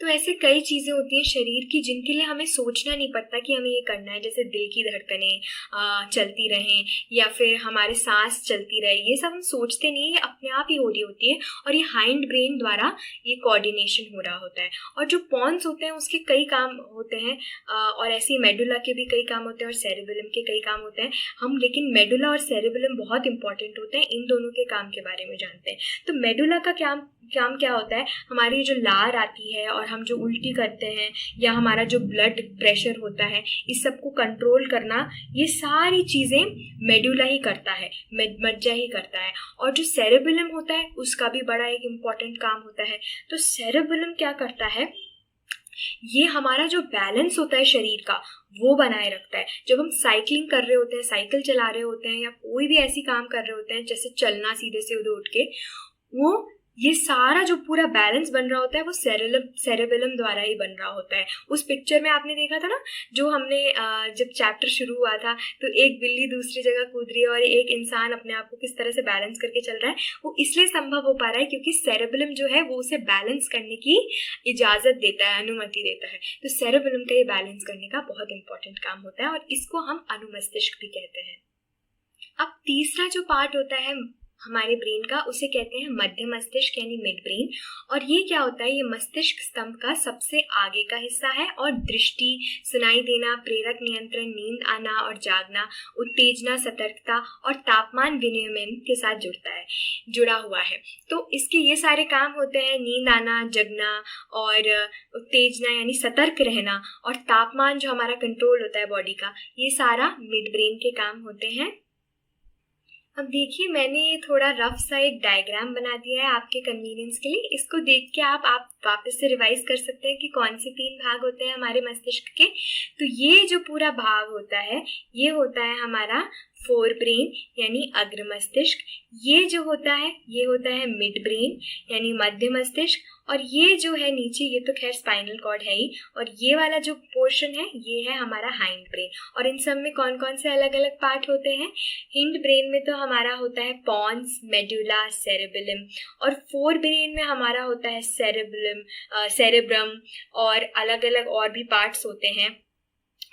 तो ऐसे कई चीजें होती हैं शरीर की जिनके लिए हमें सोचना नहीं पड़ता कि हमें ये करना है, जैसे दिल की धड़कनें चलती रहें या फिर हमारे सांस चलती रहे, ये सब हम सोचते नहीं, ये अपने आप ही हो रही होती है और ये हाइंड ब्रेन द्वारा ये कोऑर्डिनेशन हो रहा होता है। और जो पॉन्स होते हैं उसके कई काम होते हैं और ऐसे ही मेडुला के भी कई काम होते हैं और सेरेबेलम के कई काम होते हैं। हम लेकिन मेडुला और सेरेबेलम बहुत इंपॉर्टेंट होते हैं, इन दोनों के काम के बारे में जानते हैं। तो मेडुला का काम क्या होता है, हमारी जो लार आती है और हम जो उल्टी करते हैं या हमारा जो ब्लड प्रेशर होता है, इस सब को कंट्रोल करना, ये सारी चीज़ें मेडुला ही करता है, मज्जा ही करता है। और जो सेरेबेलम होता है उसका भी बड़ा एक इम्पॉर्टेंट काम होता है। तो सेरेबेलम क्या करता है, ये हमारा जो बैलेंस होता है शरीर का वो बनाए रखता है। जब हम साइकिलिंग कर रहे होते हैं, साइकिल चला रहे होते हैं या कोई भी ऐसी काम कर रहे होते हैं जैसे चलना सीधे से उधर उठ के, वो ये सारा जो पूरा बैलेंस बन रहा होता है वो सेरेबेलम द्वारा ही बन रहा होता है। उस पिक्चर में आपने देखा था ना, जो हमने जब चैप्टर शुरू हुआ था, तो एक बिल्ली दूसरी जगह कूद रही है और एक इंसान अपने आप को किस तरह से बैलेंस करके चल रहा है, वो इसलिए संभव हो पा रहा है क्योंकि सेरेबेलम जो है वो उसे बैलेंस करने की इजाज़त देता है, अनुमति देता है। तो सेरेबेलम का ये बैलेंस करने का बहुत इंपॉर्टेंट काम होता है और इसको हम अनुमस्तिष्क भी कहते हैं। अब तीसरा जो पार्ट होता है हमारे ब्रेन का, उसे कहते हैं मध्य मस्तिष्क यानी मिड ब्रेन। और ये क्या होता है, ये मस्तिष्क स्तंभ का सबसे आगे का हिस्सा है और दृष्टि, सुनाई देना, प्रेरक नियंत्रण, नींद आना और जागना, उत्तेजना, सतर्कता और तापमान विनियमन के साथ जुड़ा हुआ है। तो इसके ये सारे काम होते हैं, नींद आना, जगना और उत्तेजना यानी सतर्क रहना, और तापमान जो हमारा कंट्रोल होता है बॉडी का, ये सारा मिड ब्रेन के काम होते हैं। अब देखिए, मैंने ये थोड़ा रफ सा एक डायग्राम बना दिया है आपके कन्वीनियंस के लिए। इसको देख के आप वापस से रिवाइज कर सकते हैं कि कौन से 3 भाग होते हैं हमारे मस्तिष्क के। तो ये जो पूरा भाग होता है ये होता है हमारा फोर ब्रेन यानी अग्र मस्तिष्क। ये जो होता है ये होता है मिड ब्रेन यानी मध्य मस्तिष्क, और ये जो है नीचे, ये तो खैर स्पाइनल कॉर्ड है ही, और ये वाला जो पोर्शन है ये है हमारा हाइंड ब्रेन। और इन सब में कौन कौन से अलग अलग पार्ट होते हैं, हिंड ब्रेन में तो हमारा होता है पॉन्स, मेडुला, सेरेबेलम, और फोर ब्रेन में हमारा होता है सेरेब्रम और अलग अलग और भी पार्ट्स होते हैं।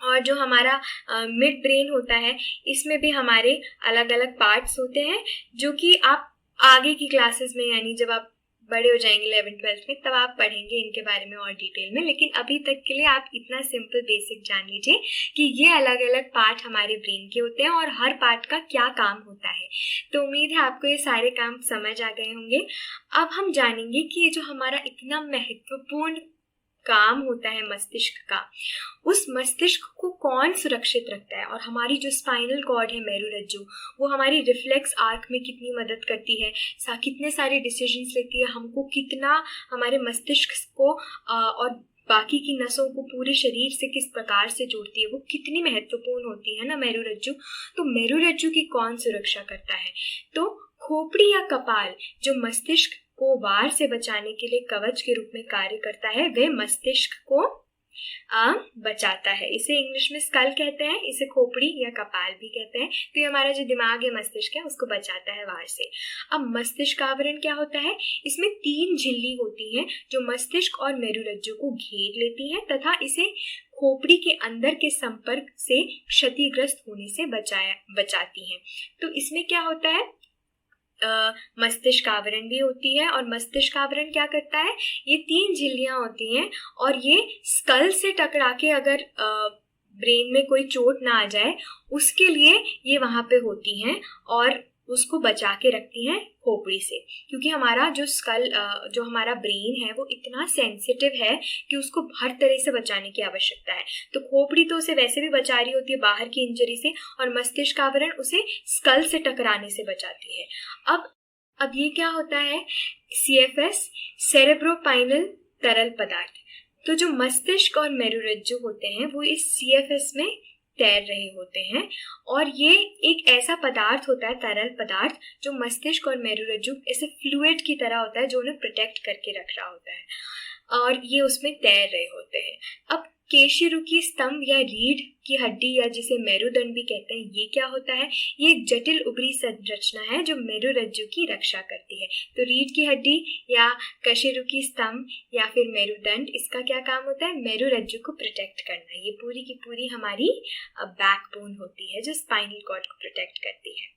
और जो हमारा मिड ब्रेन होता है इसमें भी हमारे अलग अलग पार्ट्स होते हैं, जो कि आप आगे की क्लासेस में यानी जब आप बड़े हो जाएंगे 11th-12th में तब आप पढ़ेंगे इनके बारे में और डिटेल में। लेकिन अभी तक के लिए आप इतना सिंपल बेसिक जान लीजिए कि ये अलग अलग पार्ट हमारे ब्रेन के होते हैं और हर पार्ट का क्या काम होता है। तो उम्मीद है आपको ये सारे काम समझ आ गए होंगे। अब हम जानेंगे कि ये जो हमारा इतना महत्वपूर्ण काम होता है मस्तिष्क का, उस मस्तिष्क को कौन सुरक्षित रखता है, और हमारी जो स्पाइनल कॉर्ड है मेरुरज्जु, वो हमारी रिफ्लेक्स आर्क में कितनी मदद करती है, कितने सारे डिसीजंस लेती है, हमको कितना हमारे मस्तिष्क को और बाकी की नसों को पूरे शरीर से किस प्रकार से जोड़ती है, वो कितनी महत्वपूर्ण होती है ना मेरुरज्जु। तो मेरुरज्जु की कौन सुरक्षा करता है, तो खोपड़ी या कपाल जो मस्तिष्क को वार से बचाने के लिए कवच के रूप में कार्य करता है, वह मस्तिष्क को बचाता है। इसे इंग्लिश में स्कल कहते हैं, इसे खोपड़ी या कपाल भी कहते हैं। तो ये हमारा जो दिमाग है, मस्तिष्क है, उसको बचाता है वार से। अब मस्तिष्क आवरण क्या होता है, इसमें 3 झिल्ली होती हैं जो मस्तिष्क और मेरुरज्जु को घेर लेती हैं तथा इसे खोपड़ी के अंदर के संपर्क से क्षतिग्रस्त होने से बचाती हैं। तो इसमें क्या होता है, मस्तिष्क आवरण भी होती है। और मस्तिष्क आवरण क्या करता है, ये 3 झिल्लियां होती हैं और ये स्कल से टकरा के अगर ब्रेन में कोई चोट ना आ जाए उसके लिए ये वहाँ पे होती हैं और उसको बचा के रखती हैं खोपड़ी से, क्योंकि हमारा जो स्कल जो हमारा ब्रेन है वो इतना सेंसिटिव है कि उसको हर तरह से बचाने की आवश्यकता है। तो खोपड़ी तो उसे वैसे भी बचा रही होती है बाहर की इंजरी से, और मस्तिष्क आवरण उसे स्कल से टकराने से बचाती है। अब ये क्या होता है, CFS सेरेब्रोस्पाइनल तरल पदार्थ। तो जो मस्तिष्क और मेरुरज्जु होते हैं वो इस CFS में तैर रहे होते हैं, और ये एक ऐसा पदार्थ होता है, तरल पदार्थ, जो मस्तिष्क और मेरुरज्जु ऐसे फ्लूइड की तरह होता है जो उन्हें प्रोटेक्ट करके रख रहा होता है, और ये उसमें तैर रहे होते हैं। अब केशिरुकी स्तंभ या रीढ़ की हड्डी या जिसे मेरुदंड भी कहते हैं, ये क्या होता है, ये एक जटिल उभरी संरचना है जो मेरुरज्जु की रक्षा करती है। तो रीढ़ की हड्डी या कशेरुकी स्तंभ या फिर मेरुदंड, इसका क्या काम होता है, मेरुरज्जु को प्रोटेक्ट करना। ये पूरी की पूरी हमारी बैकबोन होती है जो स्पाइनल कॉर्ड को प्रोटेक्ट करती है।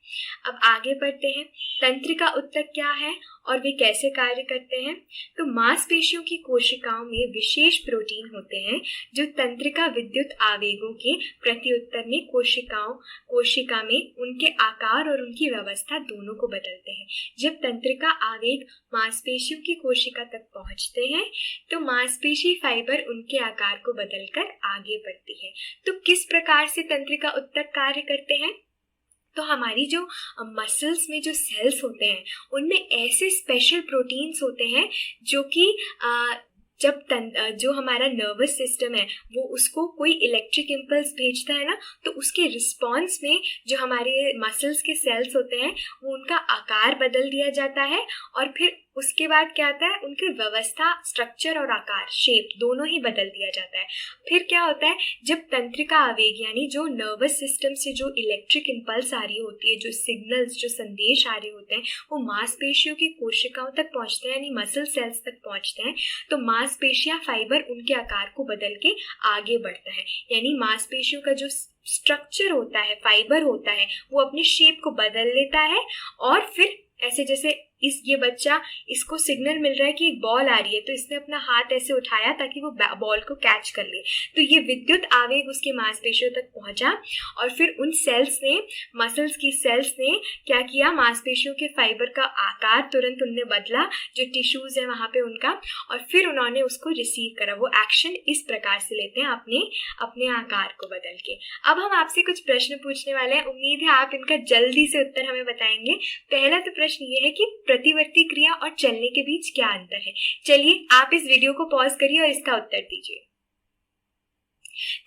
अब आगे बढ़ते हैं, तंत्रिका ऊतक क्या है और वे कैसे कार्य करते हैं। तो मांसपेशियों की कोशिकाओं में विशेष प्रोटीन होते हैं जो तंत्रिका विद्युत आवेगों के प्रत्युत्तर में कोशिका में उनके आकार और उनकी व्यवस्था दोनों को बदलते हैं। जब तंत्रिका आवेग मांसपेशियों की कोशिका तक पहुंचते हैं तो मांसपेशी फाइबर उनके आकार को बदलकर आगे बढ़ती है। तो किस प्रकार से तंत्रिका ऊतक कार्य करते हैं, तो हमारी जो मसल्स में जो सेल्स होते हैं उनमें ऐसे स्पेशल प्रोटीन्स होते हैं जो कि जो हमारा नर्वस सिस्टम है वो उसको कोई इलेक्ट्रिक इम्पल्स भेजता है ना, तो उसके रिस्पॉन्स में जो हमारे मसल्स के सेल्स होते हैं वो उनका आकार बदल दिया जाता है, और फिर उसके बाद क्या आता है, उनकी व्यवस्था, स्ट्रक्चर और आकार, शेप दोनों ही बदल दिया जाता है। फिर क्या होता है, जब तंत्रिका आवेग यानी जो नर्वस सिस्टम से जो इलेक्ट्रिक इम्पल्स आ रही होती है, जो सिग्नल्स, जो संदेश आ रहे होते हैं, वो मांसपेशियों की कोशिकाओं तक पहुंचते हैं यानी मसल सेल्स तक पहुंचते हैं, तो मांसपेशियां फाइबर उनके आकार को बदल के आगे बढ़ता है। यानी मांसपेशियों का जो स्ट्रक्चर होता है, फाइबर होता है, वो अपनी शेप को बदल लेता है, और फिर ऐसे जैसे ये बच्चा, इसको सिग्नल मिल रहा है कि एक बॉल आ रही है, तो इसने अपना हाथ ऐसे उठाया ताकि वो बॉल को कैच कर ले, तो ये विद्युत आवेग उसके मांसपेशियों तक पहुंचा, और फिर उन सेल्स ने, मसल्स की सेल्स ने क्या किया, मांसपेशियों के फाइबर का आकार तुरंत उनने बदला, जो टिश्यूज है वहां पे उनका, और फिर उन्होंने उसको रिसीव करा। वो एक्शन इस प्रकार से लेते हैं अपने आकार को बदल के। अब हम आपसे कुछ प्रश्न पूछने वाले हैं, उम्मीद है आप इनका जल्दी से उत्तर हमें बताएंगे। पहला तो प्रश्न ये है कि प्रतिवर्ती क्रिया और चलने के बीच क्या अंतर है। चलिए आप इस वीडियो को पॉज करिए और इसका उत्तर दीजिए।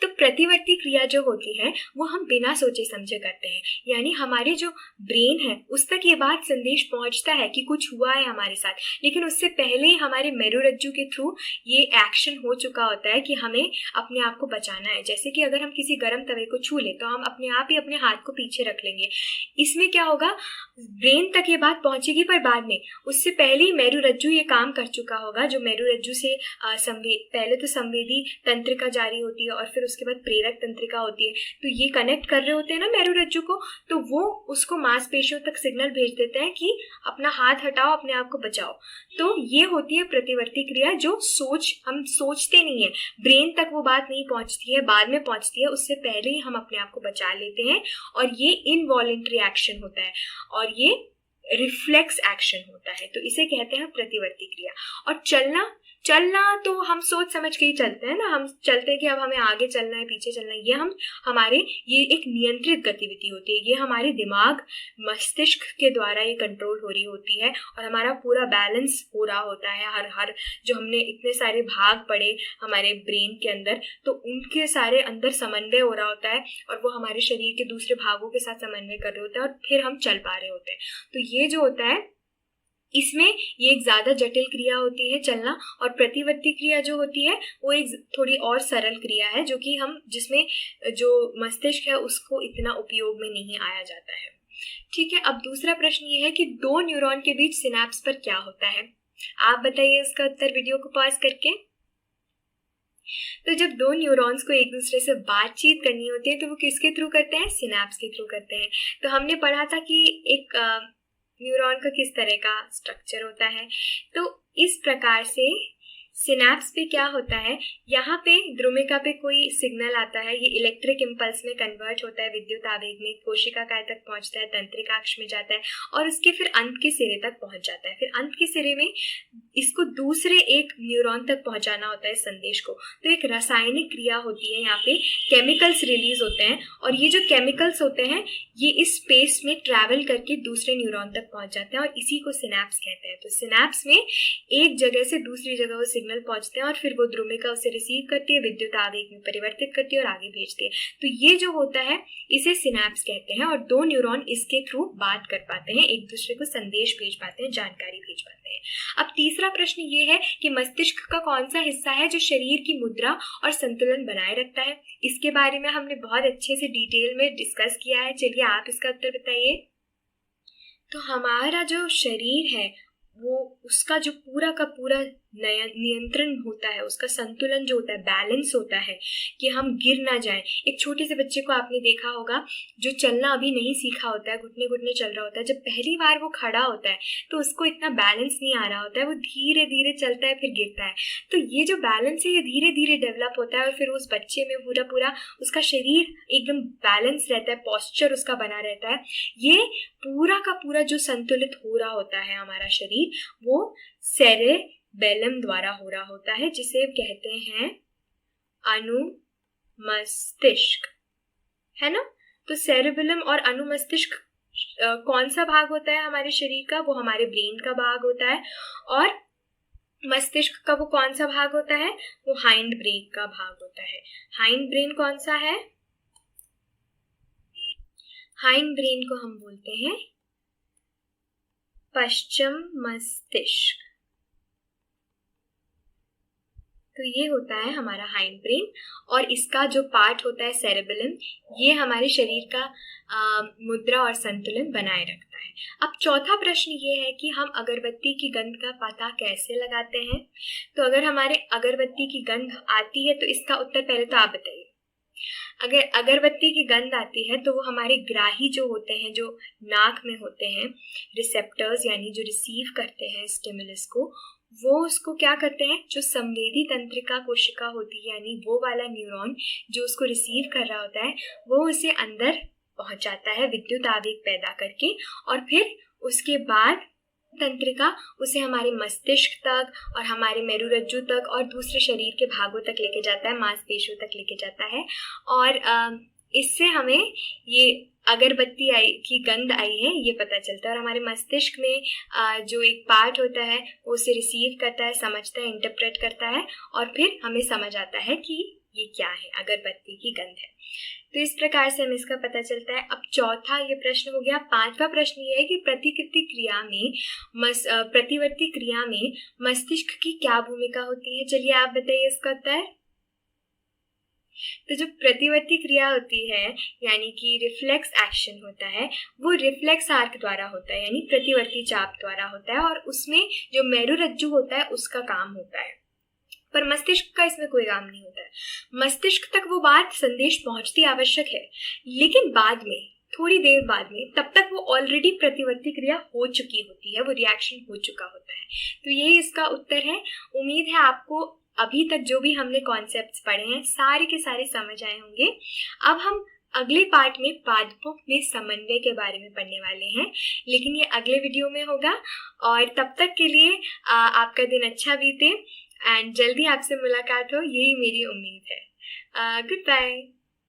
तो प्रतिवर्ती क्रिया जो होती है वो हम बिना सोचे समझे करते हैं, यानी हमारे जो ब्रेन है उस तक ये बात संदेश पहुंचता है कि कुछ हुआ है हमारे साथ, लेकिन उससे पहले ही हमारे मेरुरज्जु के थ्रू ये एक्शन हो चुका होता है कि हमें अपने आप को बचाना है। जैसे कि अगर हम किसी गर्म तवे को छू ले तो हम अपने आप ही अपने हाथ को पीछे रख लेंगे। इसमें क्या होगा, ब्रेन तक ये बात पहुंचेगी पर बाद में, उससे पहले ही मेरुरज्जु ये काम कर चुका होगा। जो मेरुरज्जु से पहले तो संवेदी तंत्रिका जारी होती है और फिर उसके बाद प्रेरक तंत्रिका होती है, तो ये कनेक्ट कर रहे होते हैं ना मेरुरज्जु को, तो वो उसको मांसपेशियों तक सिग्नल भेज देते हैं कि अपना हाथ हटाओ, अपने आप को बचाओ। तो ये होती है प्रतिवर्ती क्रिया, जो हम सोचते नहीं है, ब्रेन तक वो बात नहीं पहुंचती है, बाद में पहुंचती है, उससे पहले ही हम अपने आप को बचा लेते हैं, और ये इनवॉलेंट्री एक्शन होता है और ये रिफ्लेक्स एक्शन होता है, तो इसे कहते हैं प्रतिवर्ती क्रिया। और चलना तो हम सोच समझ के ही चलते हैं ना, हम चलते हैं कि अब हमें आगे चलना है, पीछे चलना है, ये एक नियंत्रित गतिविधि होती है, ये हमारे दिमाग, मस्तिष्क के द्वारा ये कंट्रोल हो रही होती है, और हमारा पूरा बैलेंस हो रहा होता है। हर जो हमने इतने सारे भाग पढ़े हमारे ब्रेन के अंदर, तो उनके सारे अंदर समन्वय हो रहा होता है, और वो हमारे शरीर के दूसरे भागों के साथ समन्वय कर रहे होते हैं, और फिर हम चल पा रहे होते हैं। तो ये जो होता है, इसमें ये एक ज्यादा जटिल क्रिया होती है चलना, और प्रतिवर्ती क्रिया जो होती है वो एक थोड़ी और सरल क्रिया है, जो कि जिसमें जो मस्तिष्क है उसको इतना उपयोग में नहीं आया जाता है। ठीक है, अब दूसरा प्रश्न ये है कि दो न्यूरॉन के बीच सिनेप्स पर क्या होता है। आप बताइए इसका उत्तर वीडियो को पॉज करके। तो जब दो न्यूरॉन्स को एक दूसरे से बातचीत करनी होती है तो वो किसके थ्रू करते हैं, सिनेप्स के थ्रू करते हैं। तो हमने पढ़ा था कि एक न्यूरॉन का किस तरह का स्ट्रक्चर होता है। तो इस प्रकार से सिनैप्स पे क्या होता है, यहाँ पे ध्रुमिका पे कोई सिग्नल आता है, ये इलेक्ट्रिक इम्पल्स में कन्वर्ट होता है विद्युत आवेग में, कोशिका काय तक पहुंचता है, तंत्रिकाक्ष में जाता है और उसके फिर अंत के सिरे तक पहुंच जाता है। फिर अंत के सिरे में इसको दूसरे एक न्यूरॉन तक पहुंचाना होता है संदेश को। तो एक रासायनिक क्रिया होती है, यहाँ पे केमिकल्स रिलीज होते हैं और ये जो केमिकल्स होते हैं ये इस स्पेस में ट्रैवल करके दूसरे न्यूरॉन तक पहुंच जाते हैं और इसी को सिनैप्स कहते हैं। तो सिनैप्स में एक जगह से दूसरी जगह वो सिग्नल पहुंचते हैं और फिर वो ध्रुमिका उसे रिसीव करती है, विद्युत आवेग में परिवर्तित करती है और आगे भेजती है। तो ये जो होता है इसे सिनैप्स कहते हैं और दो न्यूरॉन इसके थ्रू बात कर पाते हैं, एक दूसरे को संदेश भेज पाते हैं, जानकारी भेज पाते हैं। अब तीसरा प्रश्न ये है कि मस्तिष्क का कौन सा हिस्सा है जो शरीर की मुद्रा और संतुलन बनाए रखता है। इसके बारे में हमने बहुत अच्छे से डिटेल में डिस्कस किया है। चलिए आप इसका उत्तर बताइए। तो हमारा जो शरीर है वो उसका जो पूरा का पूरा नियंत्रण होता है, उसका संतुलन जो होता है, बैलेंस होता है कि हम गिर ना जाएं। एक छोटे से बच्चे को आपने देखा होगा जो चलना अभी नहीं सीखा होता है, घुटने घुटने चल रहा होता है, जब पहली बार वो खड़ा होता है तो उसको इतना बैलेंस नहीं आ रहा होता है, वो धीरे धीरे चलता है फिर गिरता है। तो ये जो बैलेंस है ये धीरे धीरे डेवलप होता है और फिर उस बच्चे में पूरा पूरा उसका शरीर एकदम बैलेंस रहता है, पॉस्चर उसका बना रहता है। ये पूरा का पूरा जो संतुलित हो रहा होता है हमारा शरीर वो सेरेबेलम द्वारा हो रहा होता है, जिसे कहते हैं अनुमस्तिष्क, है ना। तो सेरेबेलम और अनुमस्तिष्क कौन सा भाग होता है हमारे शरीर का, वो हमारे ब्रेन का भाग होता है और मस्तिष्क का वो कौन सा भाग होता है, वो हाइंड ब्रेन का भाग होता है। हाइंड ब्रेन कौन सा है, हाइंड ब्रेन को हम बोलते हैं पश्चिम मस्तिष्क। तो ये होता है हमारा हाइंड ब्रेन और इसका जो पार्ट होता है सेरेबेलम, ये हमारे शरीर का मुद्रा और संतुलन बनाए रखता है। अब चौथा प्रश्न ये है कि हम अगरबत्ती की गंध का पता कैसे लगाते हैं। तो अगर हमारे अगरबत्ती की गंध आती है तो इसका उत्तर पहले तो आप बताइए। अगर अगरबत्ती की गंध आती है तो वो हमारे ग्राही जो होते हैं, जो नाक में होते हैं, रिसेप्टर्स यानी जो रिसीव करते हैं स्टिमुलस को, वो उसको क्या करते हैं, जो संवेदी तंत्रिका कोशिका होती है यानी वो वाला न्यूरॉन जो उसको रिसीव कर रहा होता है वो उसे अंदर पहुंचाता है विद्युत आवेग पैदा करके और फिर उसके बाद तंत्रिका उसे हमारे मस्तिष्क तक और हमारे मेरुरज्जु तक और दूसरे शरीर के भागों तक लेके जाता है, मांसपेशियों तक लेके जाता है और इससे हमें ये अगरबत्ती आई की गंध आई है ये पता चलता है। और हमारे मस्तिष्क में जो एक पार्ट होता है वो उसे रिसीव करता है, समझता है, इंटरप्रेट करता है और फिर हमें समझ आता है कि ये क्या है, अगरबत्ती की गंध है। तो इस प्रकार से हमें इसका पता चलता है। अब चौथा ये प्रश्न हो गया। पांचवा प्रश्न ये है कि प्रतिवर्ती क्रिया में मस्तिष्क की क्या भूमिका होती है। चलिए आप बताइए इसका उत्तर। तो जो प्रतिवर्ती क्रिया होती है यानी कि रिफ्लेक्स एक्शन होता है वो रिफ्लेक्स आर्क द्वारा होता है यानी प्रतिवर्ती चाप द्वारा होता है और उसमें जो मेरुरज्जु होता है उसका काम होता है, पर मस्तिष्क का इसमें कोई काम नहीं होता है। मस्तिष्क तक वो बात संदेश पहुंचती आवश्यक है लेकिन बाद में, थोड़ी देर बाद में, तब तक वो ऑलरेडी प्रतिवर्ती क्रिया हो चुकी होती है, वो रिएक्शन हो चुका होता है। तो यही इसका उत्तर है। उम्मीद है आपको अभी तक जो भी हमने कॉन्सेप्ट्स पढ़े हैं सारे के सारे समझ आए होंगे। अब हम अगले पार्ट में पादपों में समन्वय के बारे में पढ़ने वाले हैं, लेकिन ये अगले वीडियो में होगा। और तब तक के लिए आपका दिन अच्छा बीते एंड जल्दी आपसे मुलाकात हो, यही मेरी उम्मीद है। Good bye.